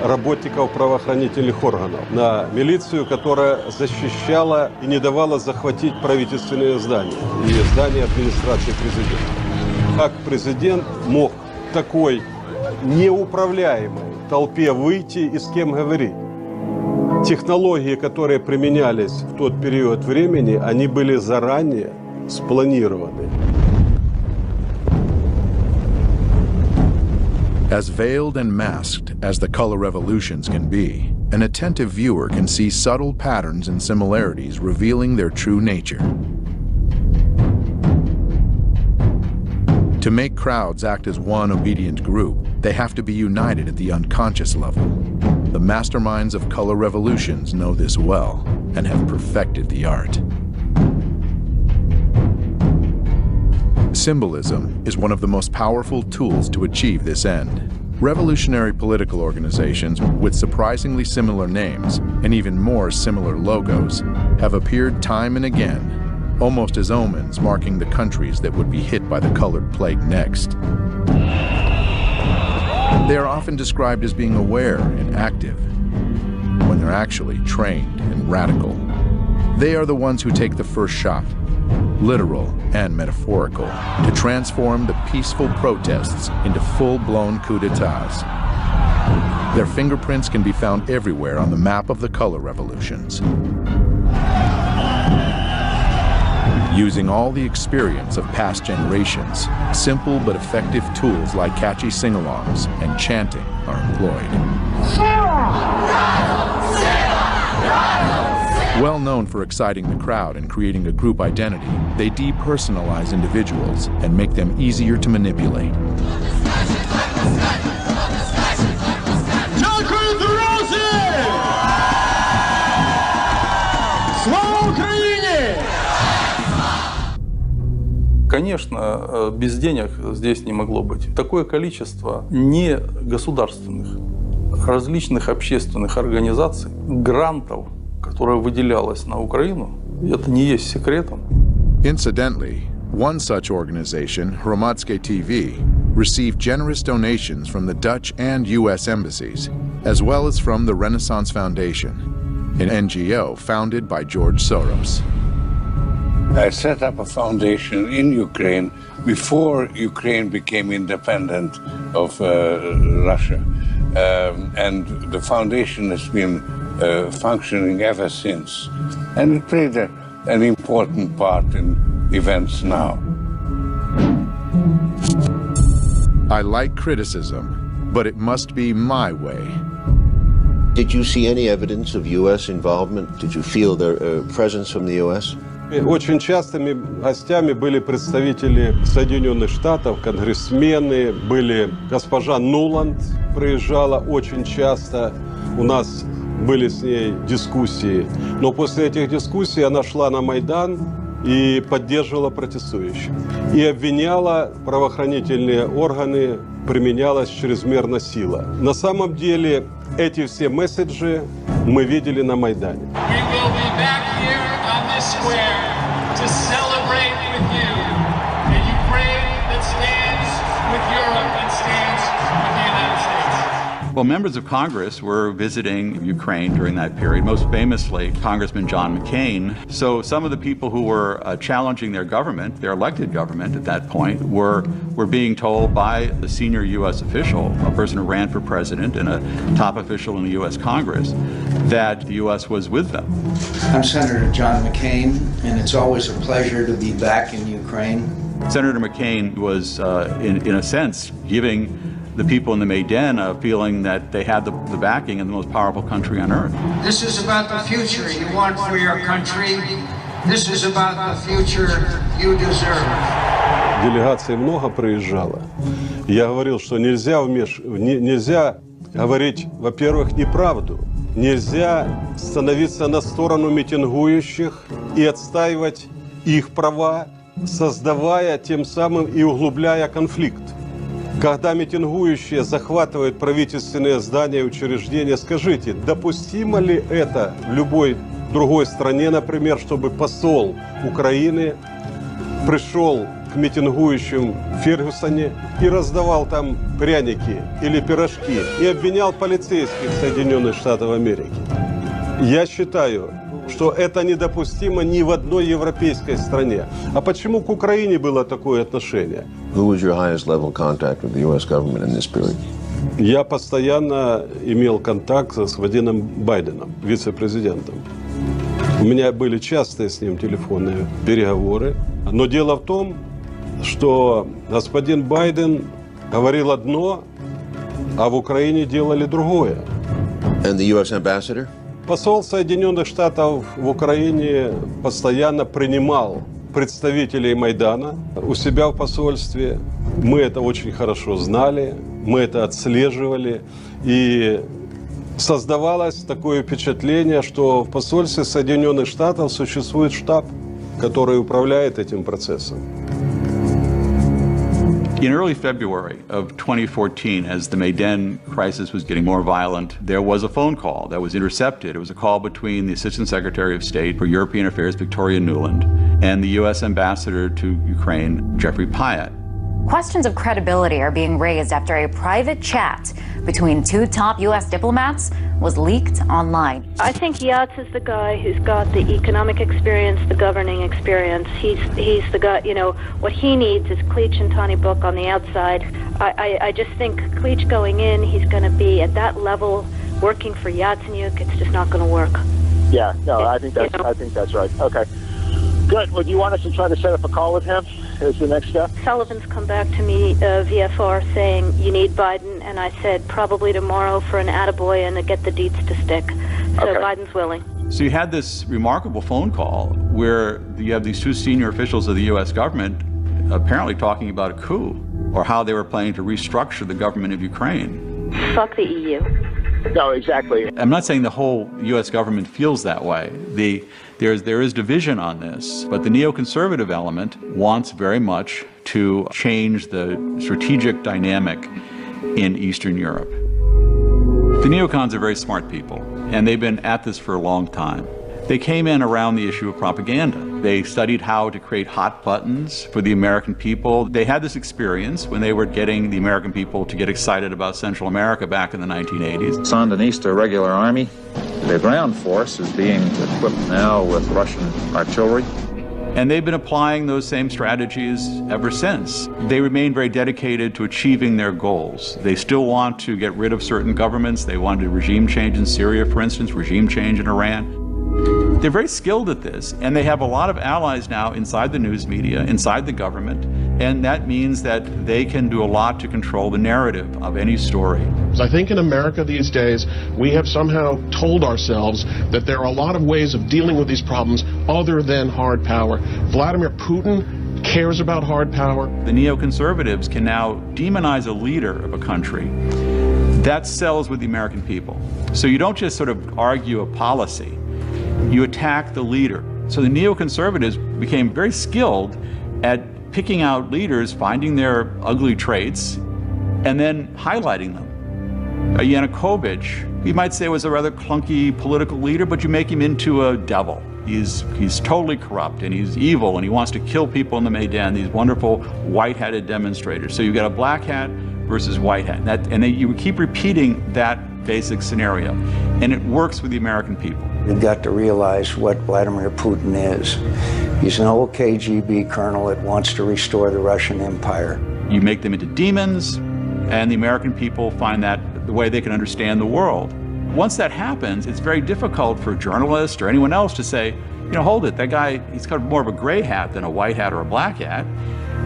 работников правоохранительных органов, на милицию, которая защищала и не давала захватить правительственные здания и здания администрации президента. Как президент мог такой неуправляемой толпе выйти и с кем говорить? Технологии, которые применялись в тот период времени, они были заранее спланированы. As veiled and masked as the color revolutions can be, an attentive viewer can see subtle patterns and similarities revealing their true nature. To make crowds act as one obedient group, they have to be united at the unconscious level. The masterminds of color revolutions know this well and have perfected the art. Symbolism is one of the most powerful tools to achieve this end. Revolutionary political organizations with surprisingly similar names and even more similar logos have appeared time and again, almost as omens marking the countries that would be hit by the colored plague next. They are often described as being aware and active, when they're actually trained and radical. They are the ones who take the first shot, literal and metaphorical, to transform the peaceful protests into full-blown coups d'etats. Their fingerprints can be found everywhere on the map of the color revolutions. Using all the experience of past generations, simple but effective tools like catchy sing-alongs and chanting are employed. Well known for exciting the crowd and creating a group identity, they depersonalize individuals and make them easier to manipulate. Конечно, без денег здесь не могло быть. Такое количество не государственных, различных общественных организаций, грантов, которое выделялось на Украину, это не есть секретом. Incidentally, one such organization, Hromadske TV, received generous donations from the Dutch and U.S. embassies, as well as from the Renaissance Foundation, an NGO founded by George Soros. I set up a foundation in Ukraine before Ukraine became independent of Russia. And the foundation has been functioning ever since. And it played an important part in events now. I like criticism, but it must be my way. Did you see any evidence of U.S. involvement? Did you feel their presence from the U.S.? Очень частыми гостями были представители Соединенных Штатов, конгрессмены, были госпожа Нуланд, приезжала очень часто, у нас были с ней дискуссии. Но после этих дискуссий она шла на Майдан и поддерживала протестующих. И обвиняла правоохранительные органы, применялась чрезмерно сила. На самом деле эти все месседжи мы видели на Майдане. To celebrate with you a Ukraine that stands with Europe and stands with the United States. Well, members of Congress were visiting Ukraine during that period, most famously Congressman John McCain. So some of the people who were challenging their government, their elected government at that point, were being told by the senior U.S. official, a person who ran for president and a top official in the U.S. Congress, that the U.S. was with them. I'm Senator John McCain, and it's always a pleasure to be back in Ukraine. Senator McCain was, in a sense, giving the people in the Maidan a feeling that they had the backing of the most powerful country on earth. This is about the future you want for your country. This is about the future you deserve. Делегаций много приезжало. Я говорил, что нельзя говорить, во-первых, неправду. Нельзя становиться на сторону митингующих и отстаивать их права, создавая тем самым и углубляя конфликт. Когда митингующие захватывают правительственные здания и учреждения, скажите, допустимо ли это в любой другой стране, например, чтобы посол Украины пришел к митингующим в Фергюсоне и раздавал там пряники или пирожки и обвинял полицейских Соединенных Штатов Америки? Я считаю, что это недопустимо ни в одной европейской стране. А почему к Украине было такое отношение? Who was your highest level contact with the U.S. government in this period? Я постоянно имел контакт с господином Байденом, вице-президентом. У меня были частые с ним телефонные переговоры. Но дело в том, что господин Байден говорил одно, а в Украине делали другое. And the U.S. ambassador? Посол Соединенных Штатов в Украине постоянно принимал представителей Майдана у себя в посольстве. Мы это очень хорошо знали, мы это отслеживали. И создавалось такое впечатление, что в посольстве Соединенных Штатов существует штаб, который управляет этим процессом. In early February of 2014, as the Maidan crisis was getting more violent, there was a phone call that was intercepted. It was a call between the Assistant Secretary of State for European Affairs, Victoria Nuland, and the U.S. Ambassador to Ukraine, Jeffrey Pyatt. Questions of credibility are being raised after a private chat between two top U.S. diplomats was leaked online. I think Yats is the guy who's got the economic experience, the governing experience. He's the guy, you know, what he needs is Klitsch and Tony Book on the outside. I just think Klitsch going in, he's going to be at that level working for Yatsenyuk. It's just not going to work. Yeah, no, I think that's right. Okay. Good. Well, do you want us to try to set up a call with him as the next step? Sullivan's come back to me, VFR, saying you need Biden, and I said probably tomorrow for an attaboy and to get the deets to stick. So okay. Biden's willing. So you had this remarkable phone call where you have these two senior officials of the U.S. government apparently talking about a coup or how they were planning to restructure the government of Ukraine. Fuck the EU. No, exactly. I'm not saying the whole U.S. government feels that way. There is division on this, but the neoconservative element wants very much to change the strategic dynamic in Eastern Europe. The neocons are very smart people, and they've been at this for a long time. They came in around the issue of propaganda. They studied how to create hot buttons for the American people. They had this experience when they were getting the American people to get excited about Central America back in the 1980s. Sandinista regular army. The ground force is being equipped now with Russian artillery. And they've been applying those same strategies ever since. They remain very dedicated to achieving their goals. They still want to get rid of certain governments. They wanted regime change in Syria, for instance, regime change in Iran. They're very skilled at this, and they have a lot of allies now inside the news media, inside the government, and that means that they can do a lot to control the narrative of any story. I think in America these days, we have somehow told ourselves that there are a lot of ways of dealing with these problems other than hard power. Vladimir Putin cares about hard power. The neoconservatives can now demonize a leader of a country. That sells with the American people. So you don't just sort of argue a policy. You attack the leader. So the neoconservatives became very skilled at picking out leaders, finding their ugly traits, and then highlighting them. Yanukovych, you might say, was a rather clunky political leader, but you make him into a devil. He's totally corrupt, and he's evil, and he wants to kill people in the Maidan, these wonderful white-hatted demonstrators. So you've got a black hat versus white hat. You keep repeating that basic scenario, and it works with the American people. You've got to realize what Vladimir Putin is. He's an old KGB colonel that wants to restore the Russian Empire. You make them into demons, and the American people find that the way they can understand the world. Once that happens, it's very difficult for a journalist or anyone else to say, hold it, that guy, he's got more of a gray hat than a white hat or a black hat.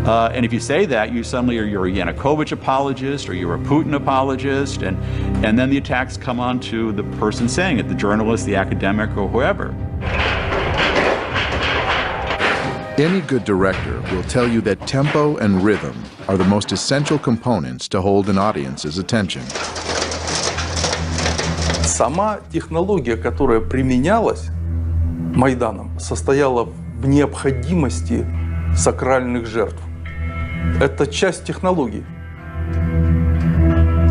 And if you say that, you're a Yanukovych apologist or you're a Putin apologist, and then the attacks come on to the person saying it, the journalist, the academic, or whoever. Any good director will tell you that tempo and rhythm are the most essential components to hold an audience's attention. Сама технология, которая применялась Майданом, состояла в необходимости сакральных жертв. Это часть технологии.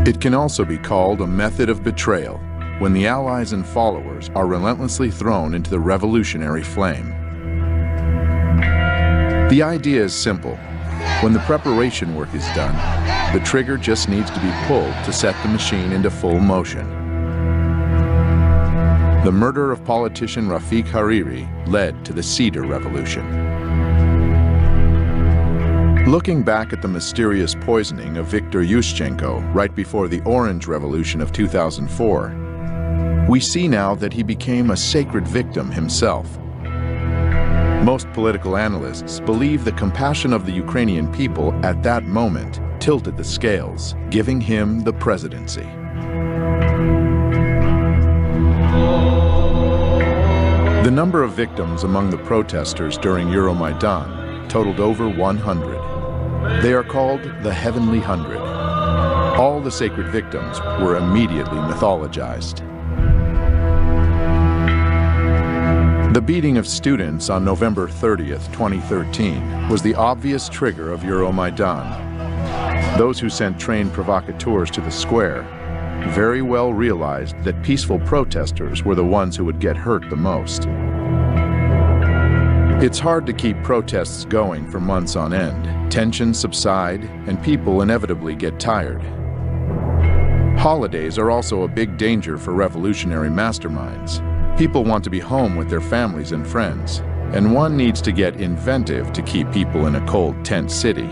It can also be called a method of betrayal, when the allies and followers are relentlessly thrown into the revolutionary flame. The idea is simple. When the preparation work is done, the trigger just needs to be pulled to set the machine into full motion. The murder of politician Rafiq Hariri led to the Cedar Revolution. Looking back at the mysterious poisoning of Viktor Yushchenko right before the Orange Revolution of 2004, we see now that he became a sacred victim himself. Most political analysts believe the compassion of the Ukrainian people at that moment tilted the scales, giving him the presidency. The number of victims among the protesters during Euromaidan totaled over 100. They are called the Heavenly Hundred. All the sacred victims were immediately mythologized. The beating of students on November 30th, 2013 was the obvious trigger of Euromaidan. Those who sent trained provocateurs to the square very well realized that peaceful protesters were the ones who would get hurt the most. It's hard to keep protests going for months on end. Tensions subside, and people inevitably get tired. Holidays are also a big danger for revolutionary masterminds. People want to be home with their families and friends, and one needs to get inventive to keep people in a cold, tense city.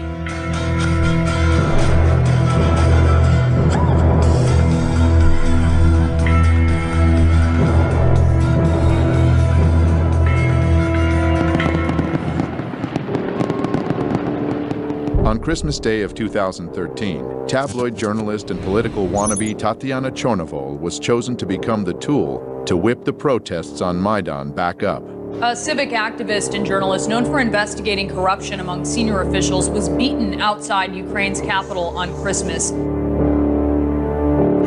On Christmas Day of 2013, tabloid journalist and political wannabe Tatiana Chornovol was chosen to become the tool to whip the protests on Maidan back up. A civic activist and journalist known for investigating corruption among senior officials was beaten outside Ukraine's capital on Christmas.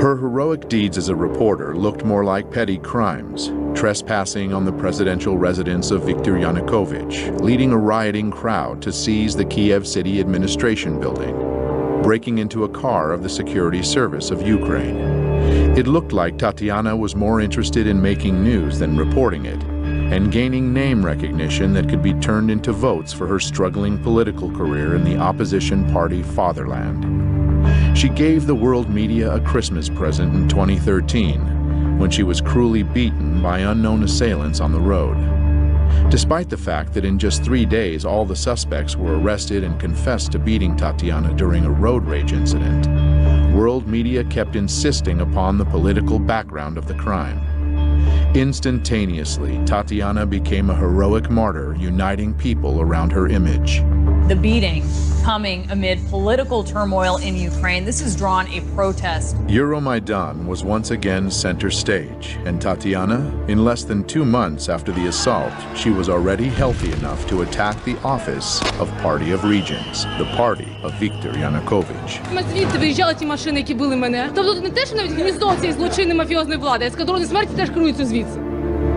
Her heroic deeds as a reporter looked more like petty crimes, trespassing on the presidential residence of Viktor Yanukovych, leading a rioting crowd to seize the Kiev City Administration building, breaking into a car of the Security Service of Ukraine. It looked like Tatiana was more interested in making news than reporting it, and gaining name recognition that could be turned into votes for her struggling political career in the opposition party Fatherland. She gave the world media a Christmas present in 2013 when she was cruelly beaten by unknown assailants on the road. Despite the fact that in just 3 days all the suspects were arrested and confessed to beating Tatiana during a road rage incident, world media kept insisting upon the political background of the crime. Instantaneously, Tatiana became a heroic martyr, uniting people around her image. The beating coming amid political turmoil in Ukraine. This has drawn a protest. Euromaidan was once again center stage, and Tatiana, in less than 2 months after the assault, she was already healthy enough to attack the office of Party of Regions, the party of Viktor Yanukovych. Звідти виїжджали ті машини, які били мене. Тобто тут не те, що навіть гніздо цієї злочинної мафіозної влади, ескадрони смерті теж керуються звідси.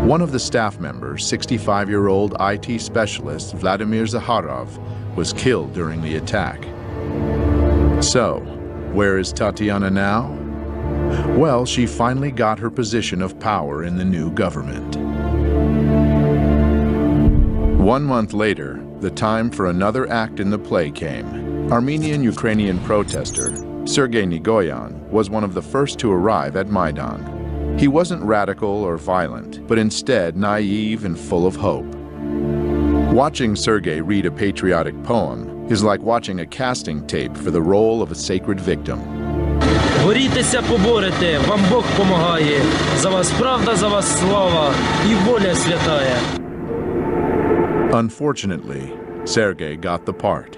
One of the staff members, 65-year-old IT specialist Vladimir Zakharov, was killed during the attack. So, where is Tatiana now? Well, she finally got her position of power in the new government. 1 month later, the time for another act in the play came. Armenian-Ukrainian protester Sergei Nigoyan was one of the first to arrive at Maidan. He wasn't radical or violent, but instead naive and full of hope. Watching Sergei read a patriotic poem is like watching a casting tape for the role of a sacred victim. Борітеся, поборете, вам Бог помагає. За вас правда, за вас слава і воля святая. Unfortunately, Sergei got the part.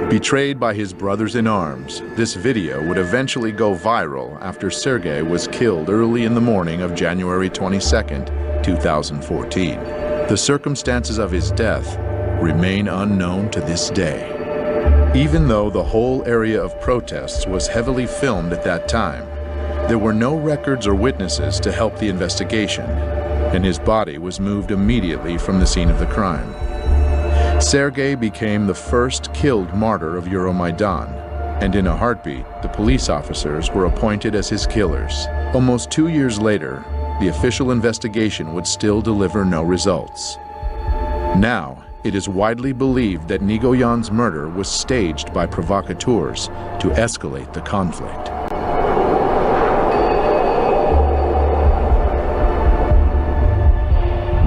Betrayed by his brothers in arms, this video would eventually go viral after Sergei was killed early in the morning of January 22nd, 2014. The circumstances of his death remain unknown to this day. Even though the whole area of protests was heavily filmed at that time, there were no records or witnesses to help the investigation, and his body was moved immediately from the scene of the crime. Sergei became the first killed martyr of Euromaidan, and in a heartbeat, the police officers were appointed as his killers. Almost 2 years later, the official investigation would still deliver no results. Now, it is widely believed that Nigoyan's murder was staged by provocateurs to escalate the conflict.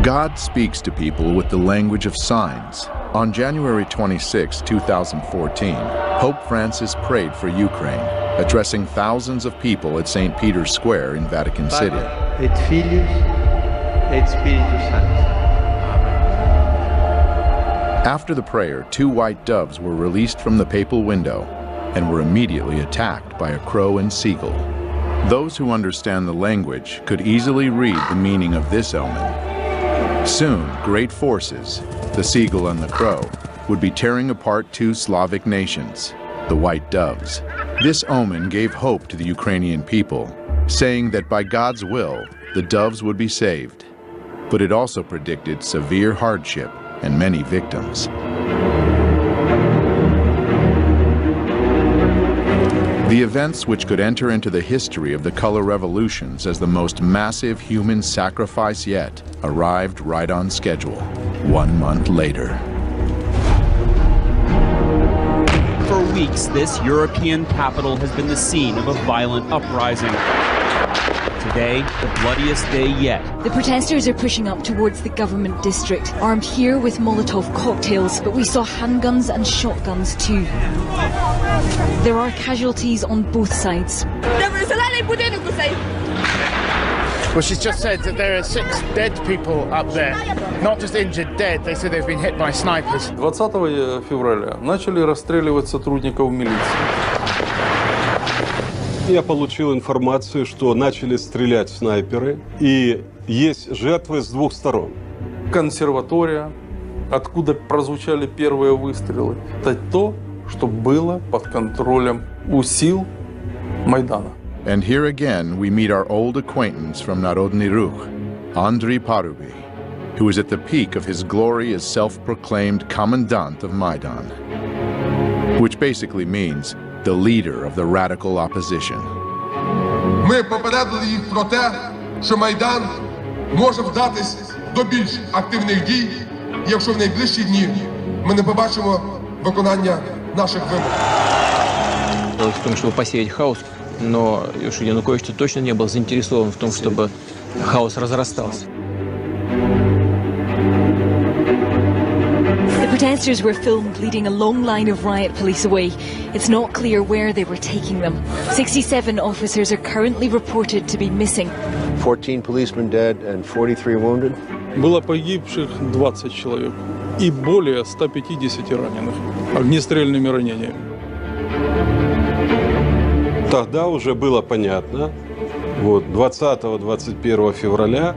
God speaks to people with the language of signs. On January 26, 2014, Pope Francis prayed for Ukraine, addressing thousands of people at St. Peter's Square in Vatican City. Et Filius et Spiritus Sanctus. After the prayer, 2 white doves were released from the papal window and were immediately attacked by a crow and seagull. Those who understand the language could easily read the meaning of this omen. Soon, great forces, the seagull and the crow, would be tearing apart 2 Slavic nations, the white doves. This omen gave hope to the Ukrainian people, saying that by God's will, the doves would be saved. But it also predicted severe hardship and many victims. The events which could enter into the history of the color revolutions as the most massive human sacrifice yet arrived right on schedule, 1 month later. For weeks, this European capital has been the scene of a violent uprising. Today, the bloodiest day yet. The protesters are pushing up towards the government district, armed here with Molotov cocktails, but we saw handguns and shotguns too. There are casualties on both sides. Well, she's just said that there are 6 dead people up there, not just injured, dead. They said they've been hit by snipers. 20 февраля начали расстреливать сотрудников милиции. Я получил информацию, что начали стрелять снайперы, и есть жертвы с 2 сторон. Консерватория, откуда прозвучали первые выстрелы, это то, что было под контролем у сил Майдана. And here again we meet our old acquaintance from Narodny Ruch, Andriy Paruby, who is at the peak of his glory as self-proclaimed commandant of Maidan, which basically means the leader of the radical opposition. Ми попередили їх про те, що Майдан може вдатись до більш активних дій, якщо в найближчі дні ми не побачимо виконання наших вимог. В том, чтобы посеять хаос, но Янукович точно не был заинтересован в том, чтобы хаос разрастался. Protesters were filmed leading a long line of riot police away. It's not clear where they were taking them. 67 officers are currently reported to be missing. 14 policemen dead and 43 wounded. Было погибших 20 человек и более 150 раненых огнестрельными ранениями. Тогда уже было понятно, 20-21 февраля,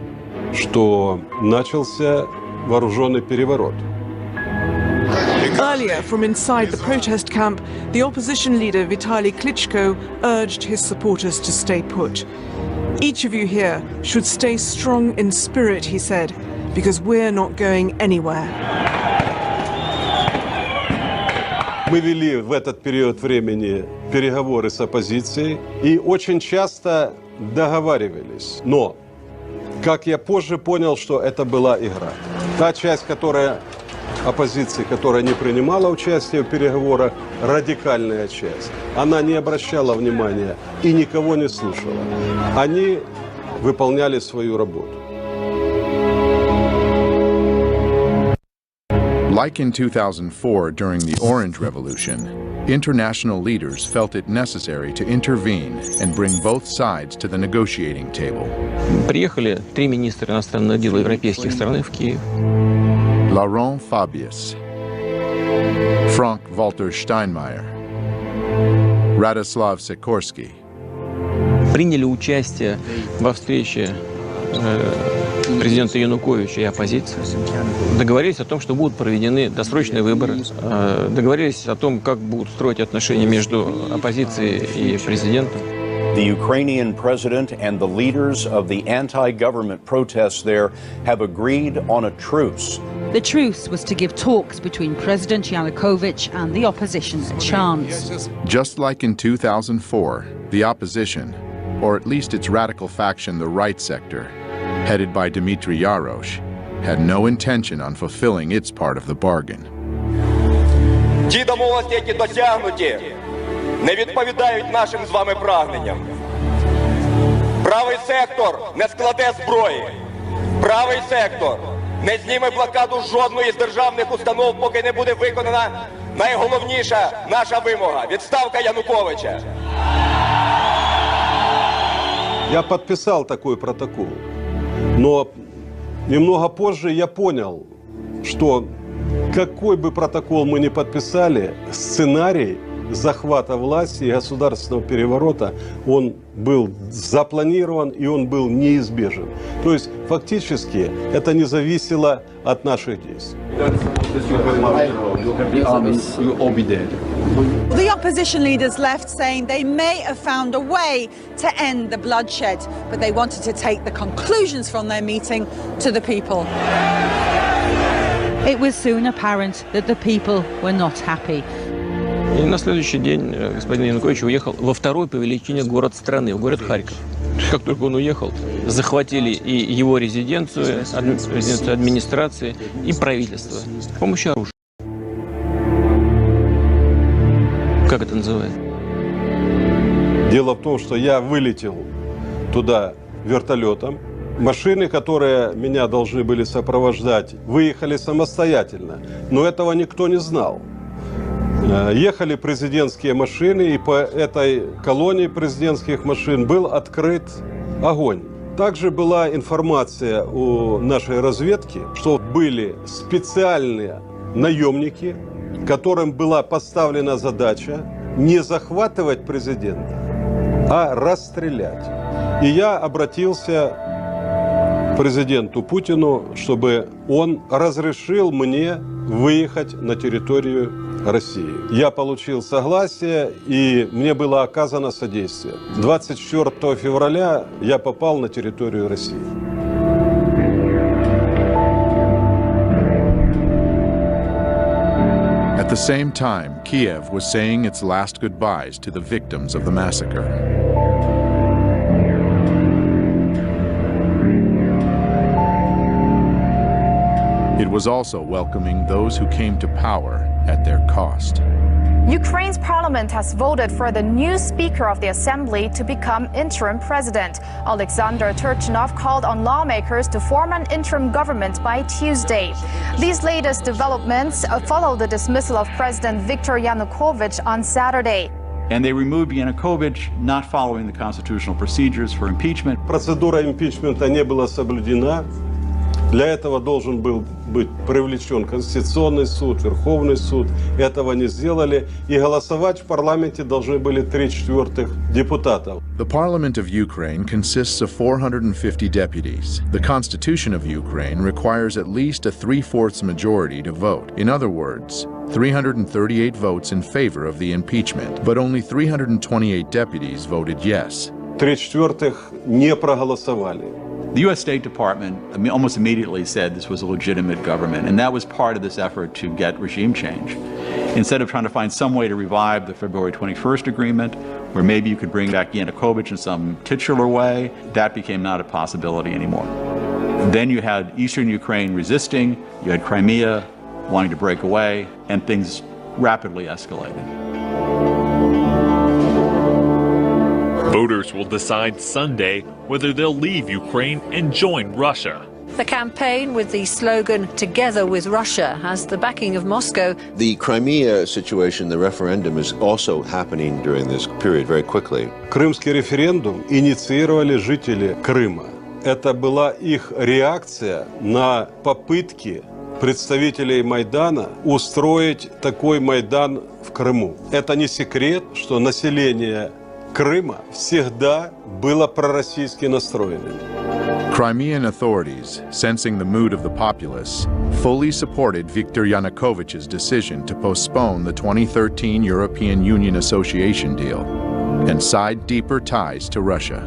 что начался вооруженный переворот. Earlier, from inside the protest camp, the opposition leader Vitaly Klitschko urged his supporters to stay put. Each of you here should stay strong in spirit, he said, because we're not going anywhere. Мы вели в этот период времени переговоры с оппозицией и очень часто договаривались. Но, как я позже понял, что это была игра. Та часть, которая оппозиции, которая не принимала участие в переговорах, радикальная часть. Она не обращала внимания и никого не слушала. Они выполняли свою работу. Like in 2004 during the Orange Revolution, international leaders felt it necessary to intervene and bring both sides to the negotiating table. Приехали 3 министра иностранных дел европейских стран в Киев. Laurent Fabius, Frank-Walter Steinmeier, Radoslav Sikorski. Приняли участие во встрече президента Януковича и оппозиции. Договорились о том, что будут проведены досрочные выборы. Договорились о том, как будут строить отношения между оппозицией и президентом. The Ukrainian president and the leaders of the anti-government protests there have agreed on a truce. The truce was to give talks between President Yanukovych and the opposition a chance. Just like in 2004, the opposition, or at least its radical faction, the right sector, headed by Dmitry Yarosh, had no intention on fulfilling its part of the bargain. Ті домовленості, які досягнуті, не відповідають нашим з вами прагненням. Правий сектор не складе зброї. Правий сектор не зніме блокаду жодної з державних установ, поки не буде виконана найголовніша наша вимога – відставка Януковича. Я подписал такой протокол, но немного позже я понял, что какой бы протокол мы ни подписали, сценарий захвата власти и государственного переворота, он был запланирован и он был неизбежен. То есть фактически это не зависело от наших действий. The opposition leaders left saying they may have found a way to end the bloodshed, but they wanted to take the conclusions from their meeting to the people. It was soon apparent that the people were not happy. И на следующий день господин Янукович уехал во второй по величине город страны, в город Харьков. Как только он уехал, захватили и его резиденцию, резиденцию администрации и правительство с помощью оружия. Как это называется? Дело в том, что я вылетел туда вертолетом. Машины, которые меня должны были сопровождать, выехали самостоятельно, но этого никто не знал. Ехали президентские машины, и по этой колонии президентских машин был открыт огонь. Также была информация у нашей разведки, что были специальные наемники, которым была поставлена задача не захватывать президента, а расстрелять. И я обратился к президенту Путину, чтобы он разрешил мне выехать на территорию России. Я получил согласие, и мне было оказано содействие. 24 февраля я попал на территорию России. At the same time, Kiev was saying its last goodbyes to the victims of the massacre. It was also welcoming those who came to power at their cost. Ukraine's parliament has voted for the new Speaker of the Assembly to become interim president. Alexander Turchinov called on lawmakers to form an interim government by Tuesday. These latest developments follow the dismissal of President Viktor Yanukovych on Saturday. And they removed Yanukovych, not following the constitutional procedures for impeachment. Процедура импичмента не была соблюдена. Для этого должен был быть привлечен Конституционный суд, Верховный суд. Этого не сделали. И голосовать в парламенте должны были 3/4 депутатов. The Parliament of Ukraine consists of 450 deputies. The Constitution of Ukraine requires at least a 3/4 majority to vote. In other words, 338 votes in favor of the impeachment, but only 328 deputies voted yes. 3/4 не проголосовали. The U.S. State Department almost immediately said this was a legitimate government, and that was part of this effort to get regime change. Instead of trying to find some way to revive the February 21st agreement, where maybe you could bring back Yanukovych in some titular way, that became not a possibility anymore. Then you had eastern Ukraine resisting, you had Crimea wanting to break away, and things rapidly escalated. Voters will decide Sunday whether they'll leave Ukraine and join Russia. The campaign with the slogan "Together with Russia" has the backing of Moscow. The Crimea situation, the referendum, is also happening during this period very quickly. Крымский референдум инициировали жители Крыма. Это была их реакция на попытки представителей Майдана устроить такой Майдан в Крыму. Это не секрет, что население Крыма всегда было пророссийски настроенным. Crimean authorities, sensing the mood of the populace, fully supported Viktor Yanukovych's decision to postpone the 2013 European Union Association deal and side deeper ties to Russia.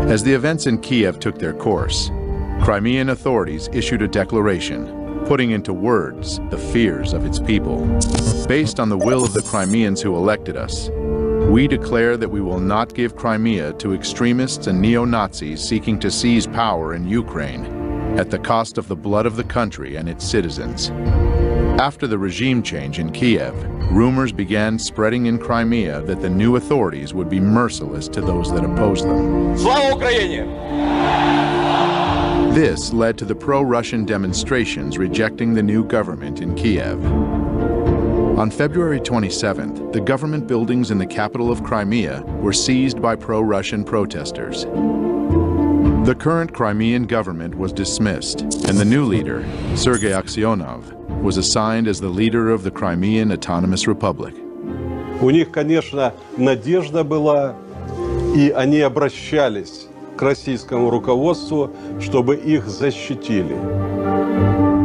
As the events in Kiev took their course, Crimean authorities issued a declaration, putting into words the fears of its people. Based on the will of the Crimeans who elected us, we declare that we will not give Crimea to extremists and neo-Nazis seeking to seize power in Ukraine at the cost of the blood of the country and its citizens. After the regime change in Kiev, rumors began spreading in Crimea that the new authorities would be merciless to those that opposed them. Слава Україні! This led to the pro-Russian demonstrations rejecting the new government in Kiev. On February 27th, the government buildings in the capital of Crimea were seized by pro-Russian protesters. The current Crimean government was dismissed, and the new leader, Sergei Aksyonov, was assigned as the leader of the Crimean Autonomous Republic. У них, конечно, надежда была, и они обращались к российскому руководству, чтобы их защитили.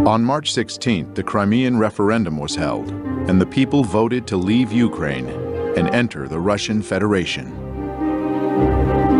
On March 16th, the Crimean referendum was held, and the people voted to leave Ukraine and enter the Russian Federation.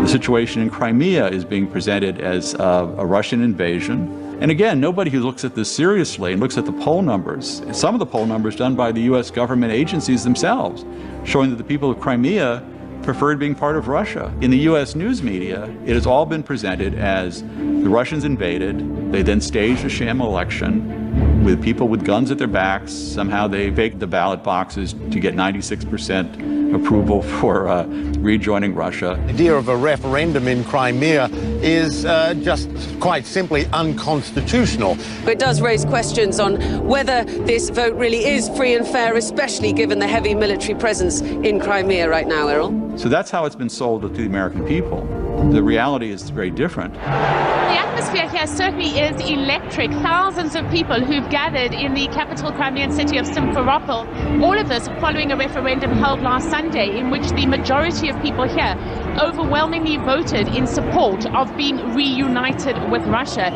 The situation in Crimea is being presented as a Russian invasion. And again, nobody who looks at this seriously and looks at the poll numbers, some of the poll numbers done by the U.S. government agencies themselves, showing that the people of Crimea preferred being part of Russia. In the U.S. news media, it has all been presented as the Russians invaded, they then staged a sham election with people with guns at their backs. Somehow they faked the ballot boxes to get 96% approval for rejoining Russia. The idea of a referendum in Crimea is just quite simply unconstitutional. It does raise questions on whether this vote really is free and fair, especially given the heavy military presence in Crimea right now, Errol. So that's how it's been sold to the American people. The reality is very different. The atmosphere here certainly is electric. Thousands of people who've gathered in the capital Crimean city of Simferopol. All of this following a referendum held last Sunday in which the majority of people here overwhelmingly voted in support of being reunited with Russia.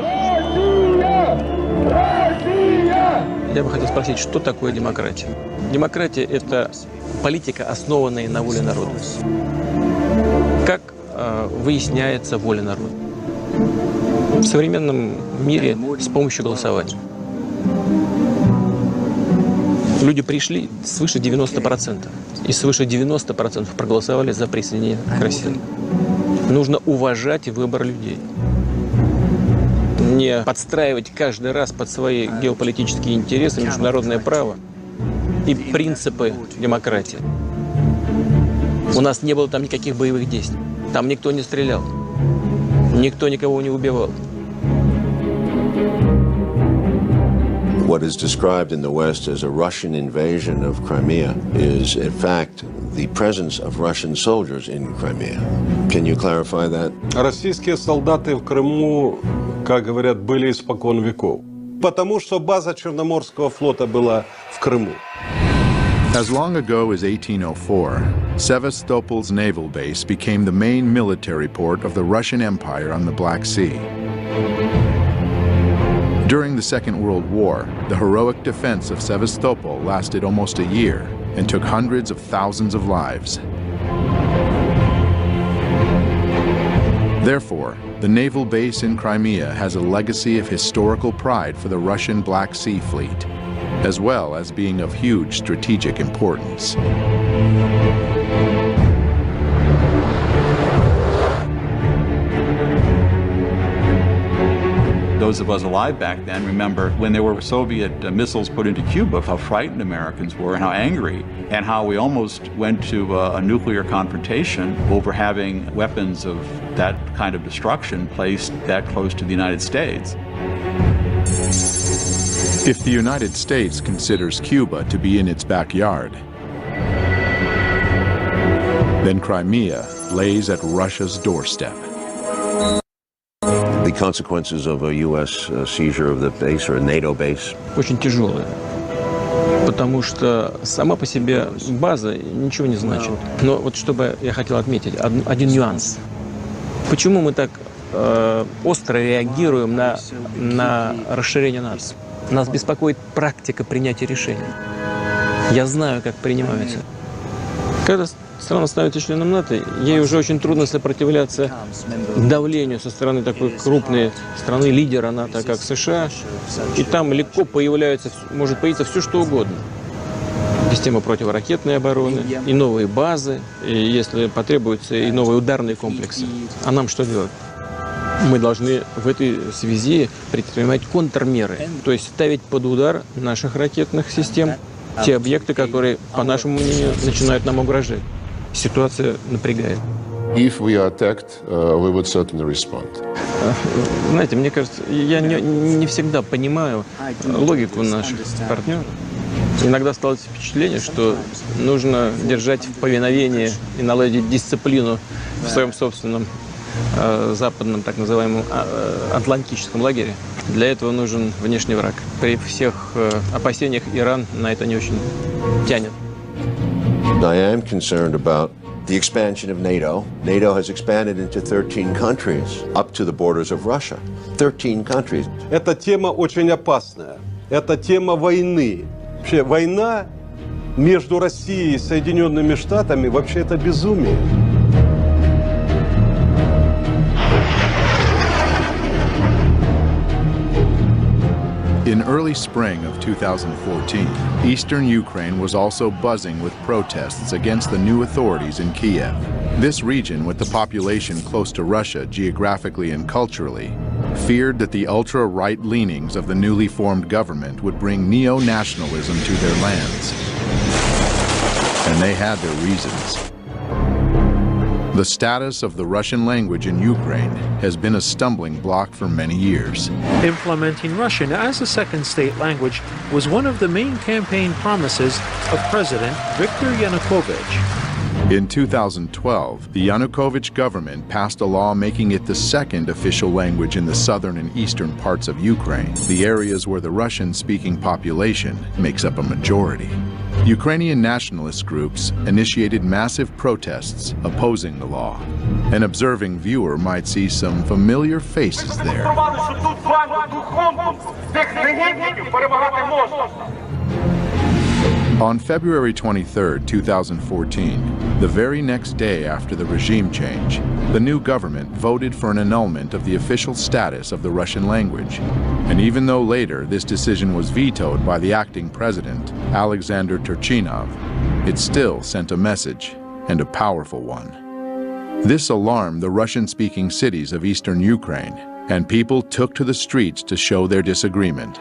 Я бы хотел спросить, что такое демократия? Демократия – это политика, основанная на воле народа. Как выясняется воля народа? В современном мире с помощью голосования. Люди пришли свыше 90%. И свыше 90% проголосовали за присоединение к России. Нужно уважать выбор людей. Не подстраивать каждый раз под свои геополитические интересы, международное право и принципы демократии. У нас не было там никаких боевых действий. Там никто не стрелял. Никто никого не убивал. What is described in the West as a Russian invasion of Crimea is, in fact, the presence of Russian soldiers in Crimea. Can you clarify that? Российские солдаты в Крыму, как говорят, были испокон веков. Потому что база Черноморского флота была в Крыму. As long ago as 1804, Sevastopol's naval base became the main military port of the Russian Empire on the Black Sea. During the Second World War, the heroic defense of Sevastopol lasted almost a year and took hundreds of thousands of lives. Therefore, the naval base in Crimea has a legacy of historical pride for the Russian Black Sea Fleet, as well as being of huge strategic importance. Those of us alive back then remember when there were Soviet missiles put into Cuba, how frightened Americans were and how angry, and how we almost went to a nuclear confrontation over having weapons of that kind of destruction placed that close to the United States. If the United States considers Cuba to be in its backyard, then Crimea lays at Russia's doorstep. The consequences of a U.S. seizure of the base or a NATO base? Очень тяжелые, потому что сама по себе база ничего не значит. Но вот чтобы я хотел отметить один нюанс. Почему мы так остро реагируем на расширение НАТО? Нас беспокоит практика принятия решений. Я знаю, как принимаются. Когда страна становится членом НАТО, ей уже очень трудно сопротивляться давлению со стороны такой крупной страны, лидера НАТО, как США. И там легко может появиться все, что угодно. Система противоракетной обороны, и новые базы, и, если потребуется, и новые ударные комплексы. А нам что делать? Мы должны в этой связи предпринимать контрмеры, то есть ставить под удар наших ракетных систем те объекты, которые, по нашему мнению, начинают нам угрожать. Ситуация напрягает. If we are attacked, we would certainly respond. Знаете, мне кажется, я не всегда понимаю логику наших партнеров. Иногда складывается впечатление, что нужно держать в повиновении и наладить дисциплину в своем собственном западном, так называемом, атлантическом лагере. Для этого нужен внешний враг. При всех опасениях Иран на это не очень тянет. I am concerned about the expansion of NATO. NATO has expanded into 13 countries, up to the borders of Russia. 13 countries. Эта тема очень опасная. Это тема войны. Вообще, война между Россией и Соединенными Штатами вообще это безумие. In early spring of 2014, eastern Ukraine was also buzzing with protests against the new authorities in Kiev. This region, with the population close to Russia geographically and culturally, feared that the ultra-right leanings of the newly formed government would bring neo-nationalism to their lands. And they had their reasons. The status of the Russian language in Ukraine has been a stumbling block for many years. Implementing Russian as a second state language was one of the main campaign promises of President Viktor Yanukovych. In 2012, the Yanukovych government passed a law making it the second official language in the southern and eastern parts of Ukraine, the areas where the Russian-speaking population makes up a majority. Ukrainian nationalist groups initiated massive protests opposing the law. An observing viewer might see some familiar faces there. On February 23, 2014, the very next day after the regime change, the new government voted for an annulment of the official status of the Russian language. And even though later this decision was vetoed by the acting president, Alexander Turchinov, it still sent a message, and a powerful one. This alarmed the Russian-speaking cities of eastern Ukraine, and people took to the streets to show their disagreement.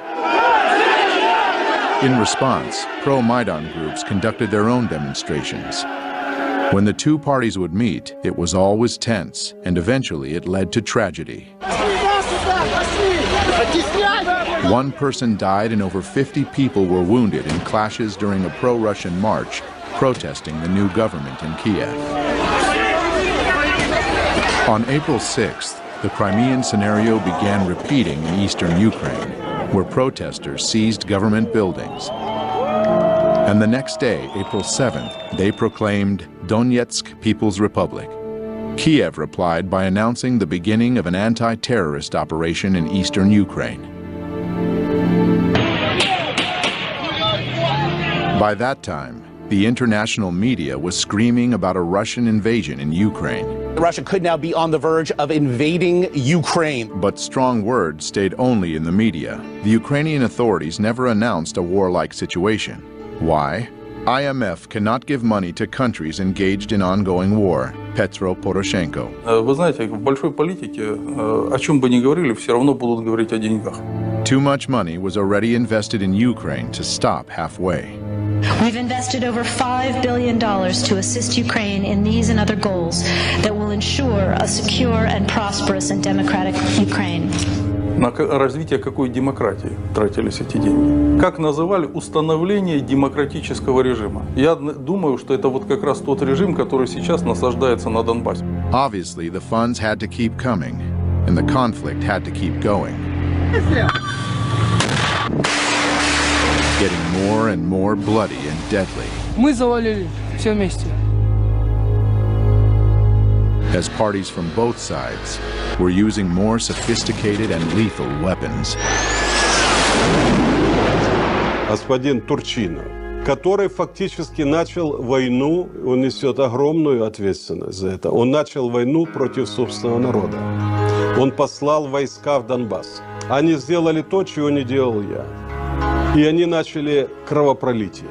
In response, pro-Maidan groups conducted their own demonstrations. When the two parties would meet, it was always tense, and eventually it led to tragedy. One person died and over 50 people were wounded in clashes during a pro-Russian march protesting the new government in Kiev. On April 6th, the Crimean scenario began repeating in eastern Ukraine, where protesters seized government buildings. And the next day, April 7th, they proclaimed Donetsk People's Republic. Kiev replied by announcing the beginning of an anti-terrorist operation in eastern Ukraine. By that time, the international media was screaming about a Russian invasion in Ukraine. Russia could now be on the verge of invading Ukraine. But strong words stayed only in the media. The Ukrainian authorities never announced a warlike situation. Why? IMF cannot give money to countries engaged in ongoing war. Petro Poroshenko. Вы знаете, в большой политике, о чем бы ни говорили, все равно будут говорить о деньгах. Too much money was already invested in Ukraine to stop halfway. We've invested over $5 billion to assist Ukraine in these and other goals that will ensure a secure and prosperous and democratic Ukraine. На развитие какой демократии тратились эти деньги? Как называли установление демократического режима? Я думаю, что это вот как раз тот режим, который сейчас насаждается на Донбассе. Obviously, the funds had to keep coming, and the conflict had to keep going. Getting more and more bloody and deadly. Мы завалили все вместе. As parties from both sides were using more sophisticated and lethal weapons. Господин Турчинов, который фактически начал войну, он несет огромную ответственность за это. Он начал войну против собственного народа. Он послал войска в Донбасс. Они сделали то, чего не делал я. И они начали кровопролитие.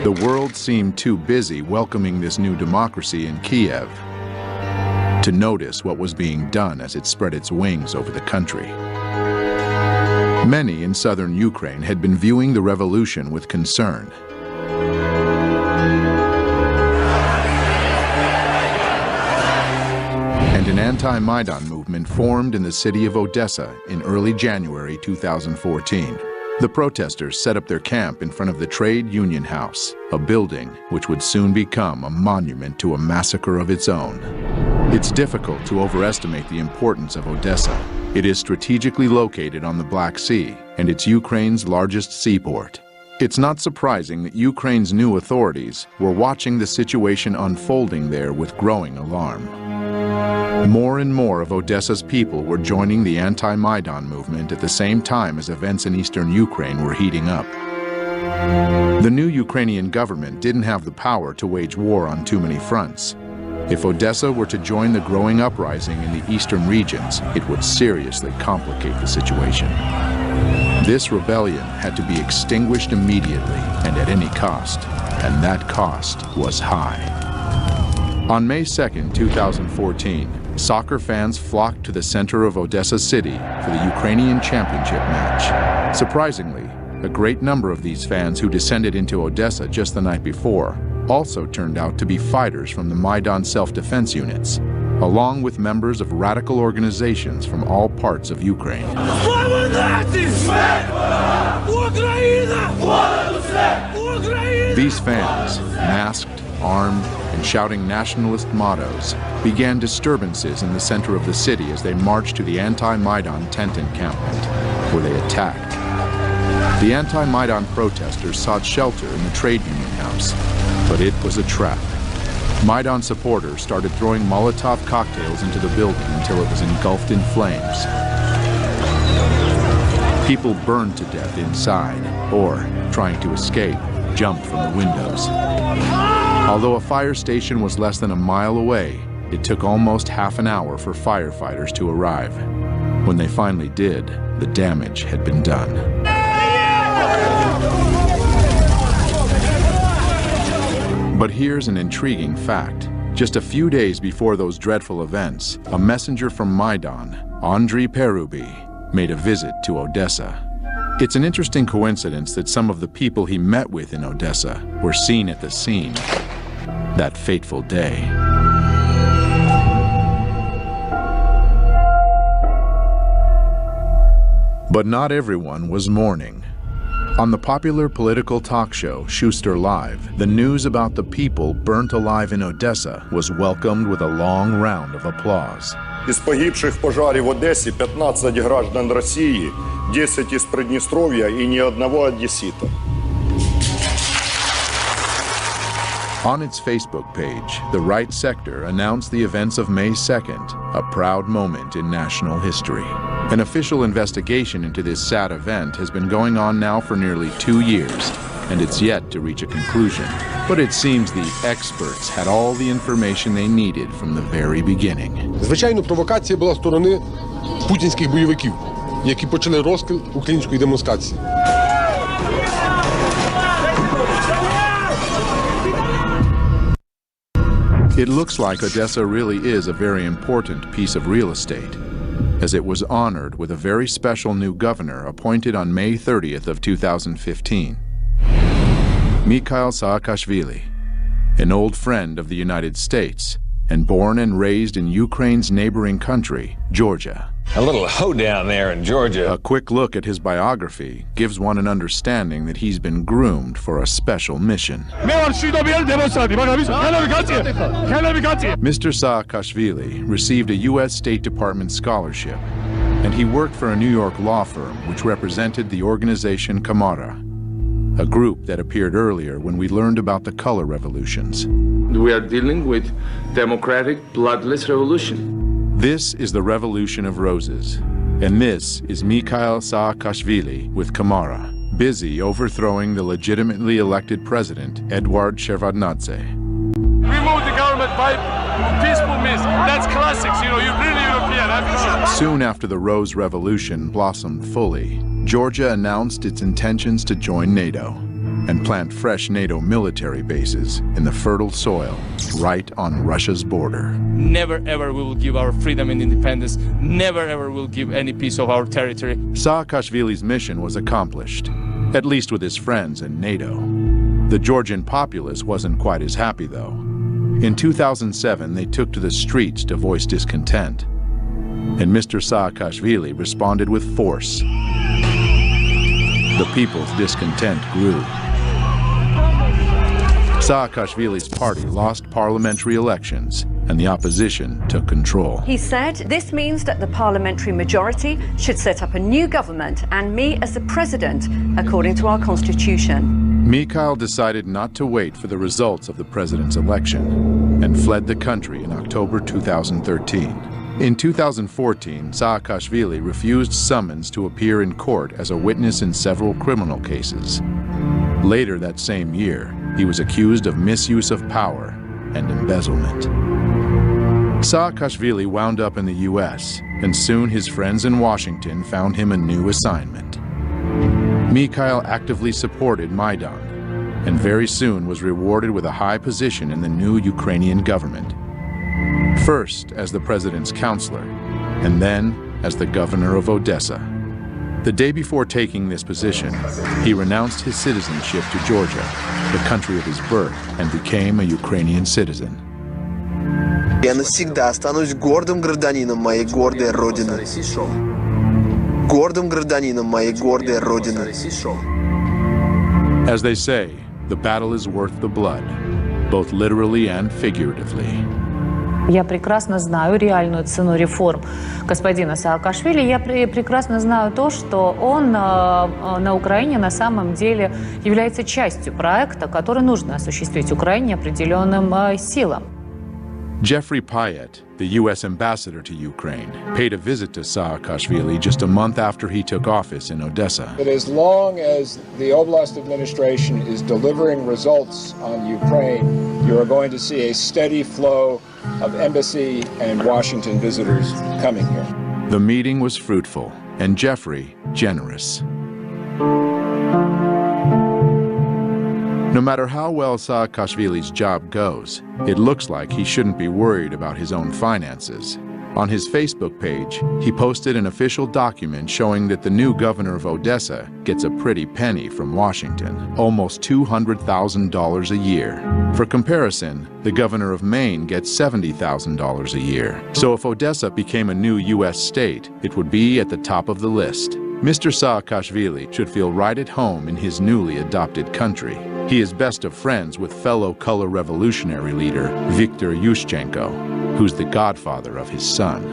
The world seemed too busy welcoming this new democracy in Kiev to notice what was being done as it spread its wings over the country. Many in southern Ukraine had been viewing the revolution with concern. And an anti-Maidan movement formed in the city of Odessa in early January 2014. The protesters set up their camp in front of the Trade Union House, a building which would soon become a monument to a massacre of its own. It's difficult to overestimate the importance of Odessa. It is strategically located on the Black Sea, and it's Ukraine's largest seaport. It's not surprising that Ukraine's new authorities were watching the situation unfolding there with growing alarm. More and more of Odessa's people were joining the anti-Maidan movement at the same time as events in eastern Ukraine were heating up. The new Ukrainian government didn't have the power to wage war on too many fronts. If Odessa were to join the growing uprising in the eastern regions, it would seriously complicate the situation. This rebellion had to be extinguished immediately and at any cost, and that cost was high. On May 2, 2014, soccer fans flocked to the center of Odessa city for the Ukrainian championship match. Surprisingly, a great number of these fans who descended into Odessa just the night before also turned out to be fighters from the Maidan self-defense units, along with members of radical organizations from all parts of Ukraine. These fans, masked, armed, and shouting nationalist mottos, began disturbances in the center of the city as they marched to the anti-Maidan tent encampment, where they attacked. The anti-Maidan protesters sought shelter in the Trade Union House, but it was a trap. Maidan supporters started throwing Molotov cocktails into the building until it was engulfed in flames. People burned to death inside, or, trying to escape, jumped from the windows. Although a fire station was less than a mile away, it took almost half an hour for firefighters to arrive. When they finally did, the damage had been done. But here's an intriguing fact. Just a few days before those dreadful events, a messenger from Maidan, Andriy Perubi, made a visit to Odessa. It's an interesting coincidence that some of the people he met with in Odessa were seen at the scene that fateful day. But not everyone was mourning. On the popular political talk show Schuster Live, the news about the people burnt alive in Odessa was welcomed with a long round of applause. Из погибших в пожаре в Одессе 15 граждан России, 10 из Приднестровья и ни одного одессита. On its Facebook page, the right sector announced the events of May 2nd, a proud moment in national history. An official investigation into this sad event has been going on now for nearly 2 years, and it's yet to reach a conclusion. But it seems the experts had all the information they needed from the very beginning. Звичайно, провокація була з сторони путінських бойовиків, які почали розкол української демонстрації. It looks like Odessa really is a very important piece of real estate, as it was honored with a very special new governor appointed on May 30th of 2015. Mikhail Saakashvili, an old friend of the United States, and born and raised in Ukraine's neighboring country, Georgia. A little hoedown there in Georgia. A quick look at his biography gives one an understanding that he's been groomed for a special mission. Mr. Saakashvili received a U.S. State Department scholarship, and he worked for a New York law firm which represented the organization Kamara, a group that appeared earlier when we learned about the color revolutions. We are dealing with democratic, bloodless revolution. This is the Revolution of Roses, and this is Mikhail Saakashvili with Kamara, busy overthrowing the legitimately elected president, Eduard Shevardnadze. Remove the government by peaceful means. That's classics, you know, you're really European, I'm sure. Soon after the Rose Revolution blossomed fully, Georgia announced its intentions to join NATO and plant fresh NATO military bases in the fertile soil right on Russia's border. Never ever we will give our freedom and independence. Never ever will give any piece of our territory. Saakashvili's mission was accomplished, at least with his friends in NATO. The Georgian populace wasn't quite as happy, though. In 2007, they took to the streets to voice discontent, and Mr. Saakashvili responded with force. The people's discontent grew. Saakashvili's party lost parliamentary elections, and the opposition took control. He said this means that the parliamentary majority should set up a new government and me as the president, according to our constitution. Mikhail decided not to wait for the results of the president's election and fled the country in October 2013. In 2014, Saakashvili refused summons to appear in court as a witness in several criminal cases. Later that same year, he was accused of misuse of power and embezzlement. Saakashvili wound up in the U.S., and soon his friends in Washington found him a new assignment. Mikhail actively supported Maidan, and very soon was rewarded with a high position in the new Ukrainian government. First as the president's counselor, and then as the governor of Odessa. The day before taking this position, he renounced his citizenship to Georgia, the country of his birth, and became a Ukrainian citizen. Я навсегда останусь гордым гражданином моей гордой родины. Гордым гражданином моей гордой родины. As they say, the battle is worth the blood, both literally and figuratively. Я прекрасно знаю реальную цену реформ господина Саакашвили. Я прекрасно знаю то, что он на Украине на самом деле является частью проекта, который нужно осуществить Украине определенным силам. Jeffrey Payet, the U.S. ambassador to Ukraine, paid a visit to Saakashvili just a month after he took office in Odessa. But as long as the Oblast administration is delivering results on Ukraine, you are going to see a steady flow of embassy and Washington visitors coming here. The meeting was fruitful, and Jeffrey generous. No matter how well Saakashvili's job goes, it looks like he shouldn't be worried about his own finances. On his Facebook page, he posted an official document showing that the new governor of Odessa gets a pretty penny from Washington, almost $200,000 a year. For comparison, the governor of Maine gets $70,000 a year. So if Odessa became a new U.S. state, it would be at the top of the list. Mr. Saakashvili should feel right at home in his newly adopted country. He is best of friends with fellow color revolutionary leader Viktor Yushchenko, who's the godfather of his son.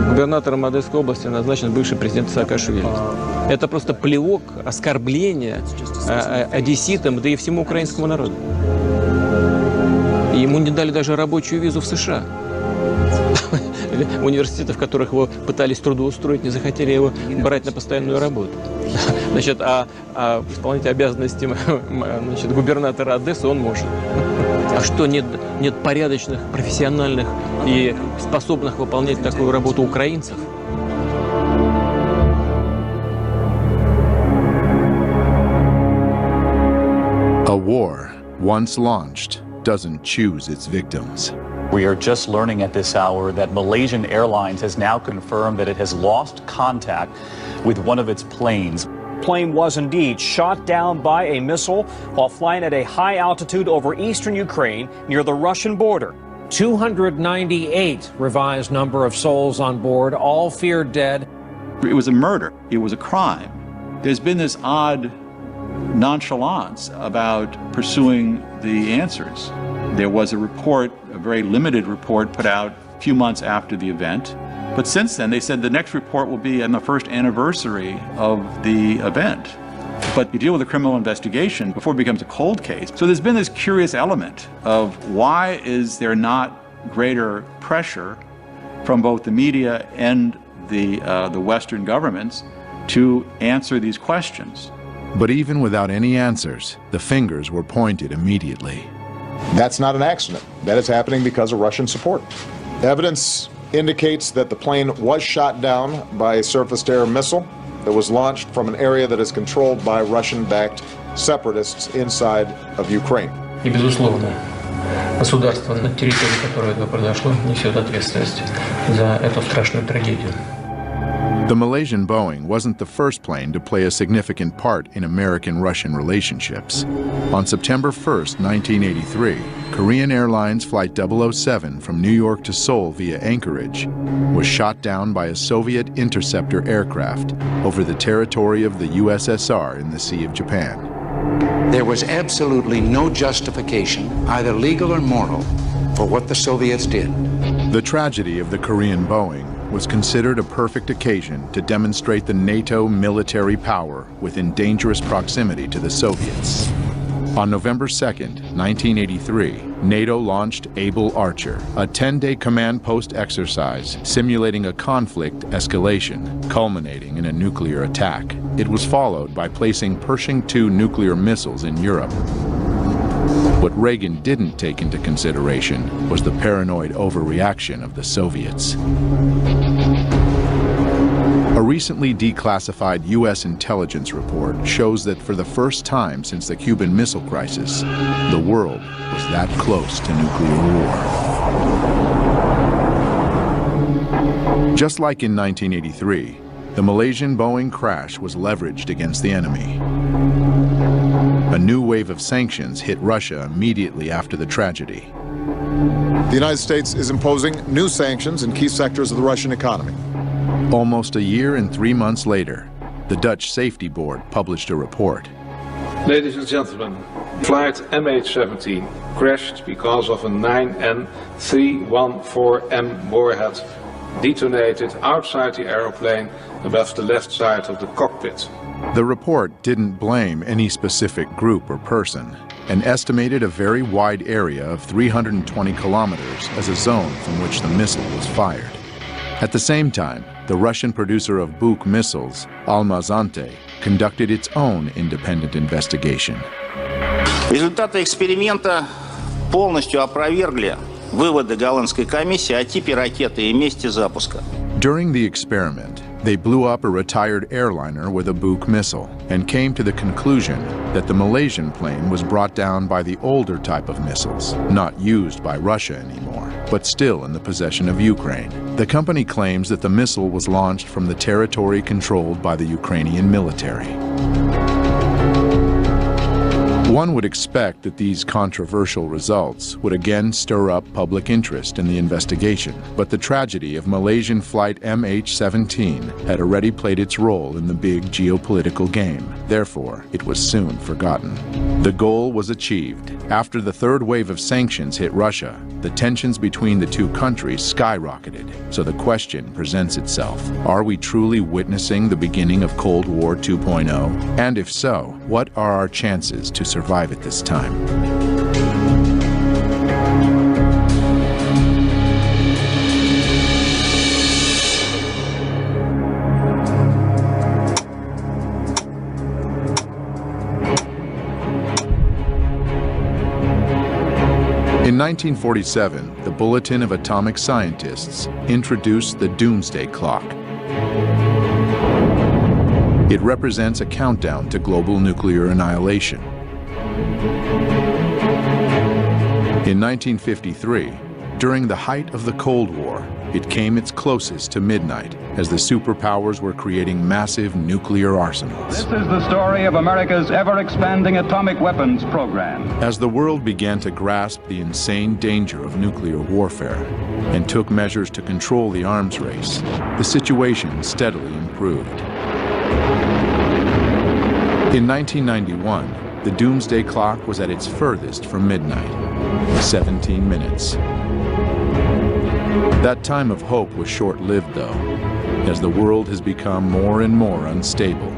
Губернатором Одесской области назначен бывший президент Саакашвили. Это просто плевок, оскорбление одесситам, да и всему украинскому народу. И ему не дали даже рабочую визу в США. Университеты, в которых его пытались трудоустроить, не захотели его брать на постоянную работу. Значит, а исполнять обязанности губернатора Одессы он может. А что, нет порядочных, профессиональных и способных выполнять такую работу украинцев? A war, once launched, doesn't choose its victims. We are just learning at this hour that Malaysian Airlines has now confirmed that it has lost contact with one of its planes. Plane was indeed shot down by a missile while flying at a high altitude over eastern Ukraine near the Russian border. 298 revised number of souls on board, all feared dead. It was a murder. It was a crime. There's been this odd nonchalance about pursuing the answers. There was a report, a very limited report, put out a few months after the event. But since then, they said the next report will be on the first anniversary of the event. But you deal with a criminal investigation before it becomes a cold case. So there's been this curious element of why is there not greater pressure from both the media and the Western governments to answer these questions. But even without any answers, the fingers were pointed immediately. That's not an accident. That is happening because of Russian support. Evidence indicates that the plane was shot down by a surface-to-air missile that was launched from an area that is controlled by Russian-backed separatists inside of Ukraine. И, безусловно, государство, на территории которого это произошло, несет ответственность за эту страшную трагедию. The Malaysian Boeing wasn't the first plane to play a significant part in American-Russian relationships. On September 1st, 1983, Korean Airlines Flight 007 from New York to Seoul via Anchorage was shot down by a Soviet interceptor aircraft over the territory of the USSR in the Sea of Japan. There was absolutely no justification, either legal or moral, for what the Soviets did. The tragedy of the Korean Boeing was considered a perfect occasion to demonstrate the NATO military power within dangerous proximity to the Soviets. On November 2nd, 1983, NATO launched Able Archer, a 10-day command post exercise simulating a conflict escalation, culminating in a nuclear attack. It was followed by placing Pershing II nuclear missiles in Europe. What Reagan didn't take into consideration was the paranoid overreaction of the Soviets. A recently declassified U.S. intelligence report shows that for the first time since the Cuban Missile Crisis, the world was that close to nuclear war. Just like in 1983, the Malaysian Boeing crash was leveraged against the enemy. A new wave of sanctions hit Russia immediately after the tragedy. The United States is imposing new sanctions in key sectors of the Russian economy. Almost a year and 3 months later, the Dutch Safety Board published a report. Ladies and gentlemen, flight MH17 crashed because of a 9N314M warhead detonated outside the aeroplane above the left side of the cockpit. The report didn't blame any specific group or person and estimated a very wide area of 320 kilometers as a zone from which the missile was fired. At the same time, the Russian producer of Buk missiles, Almaz-Antey, conducted its own independent investigation. Результаты эксперимента полностью опровергли выводы голландской комиссии о типе ракеты и месте запуска. During the experiment, they blew up a retired airliner with a Buk missile and came to the conclusion that the Malaysian plane was brought down by the older type of missiles, not used by Russia anymore, but still in the possession of Ukraine. The company claims that the missile was launched from the territory controlled by the Ukrainian military. One would expect that these controversial results would again stir up public interest in the investigation, but the tragedy of Malaysian flight MH17 had already played its role in the big geopolitical game. Therefore, it was soon forgotten. The goal was achieved. After the third wave of sanctions hit Russia, the tensions between the two countries skyrocketed. So the question presents itself: are we truly witnessing the beginning of Cold War 2.0? And if so, what are our chances to survive at this time? In 1947, the Bulletin of Atomic Scientists introduced the Doomsday Clock. It represents a countdown to global nuclear annihilation. In 1953, during the height of the Cold War, it came its closest to midnight as the superpowers were creating massive nuclear arsenals. This is the story of America's ever-expanding atomic weapons program. As the world began to grasp the insane danger of nuclear warfare and took measures to control the arms race, the situation steadily improved. In 1991, the Doomsday Clock was at its furthest from midnight, 17 minutes. That time of hope was short-lived, though, as the world has become more and more unstable.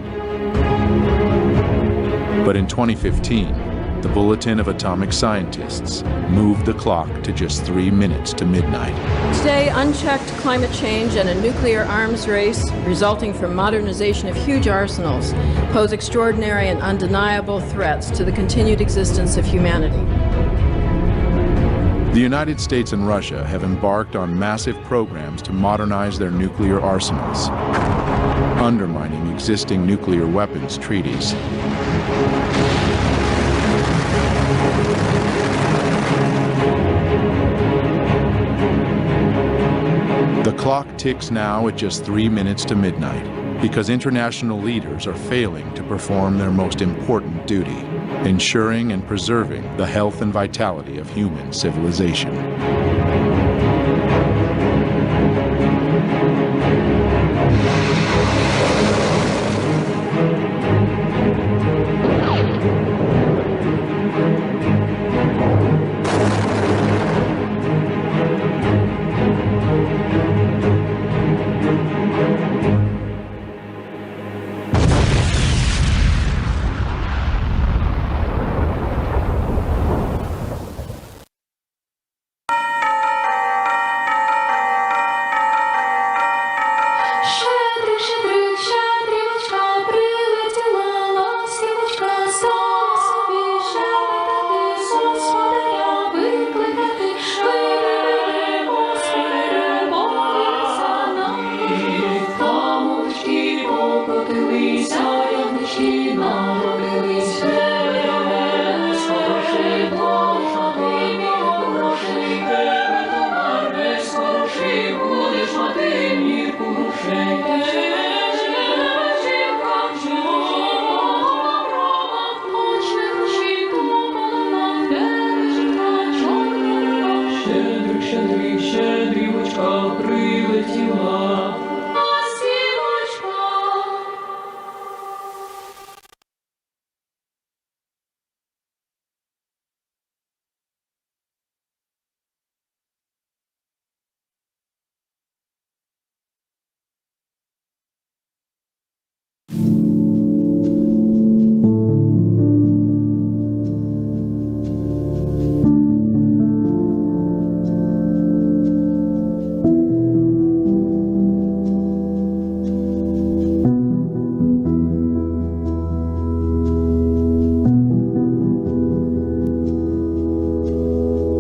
But in 2015, the Bulletin of Atomic Scientists moved the clock to just 3 minutes to midnight. Today, unchecked climate change and a nuclear arms race resulting from modernization of huge arsenals pose extraordinary and undeniable threats to the continued existence of humanity. The United States and Russia have embarked on massive programs to modernize their nuclear arsenals, undermining existing nuclear weapons treaties. The clock ticks now at just 3 minutes to midnight because international leaders are failing to perform their most important duty, ensuring and preserving the health and vitality of human civilization.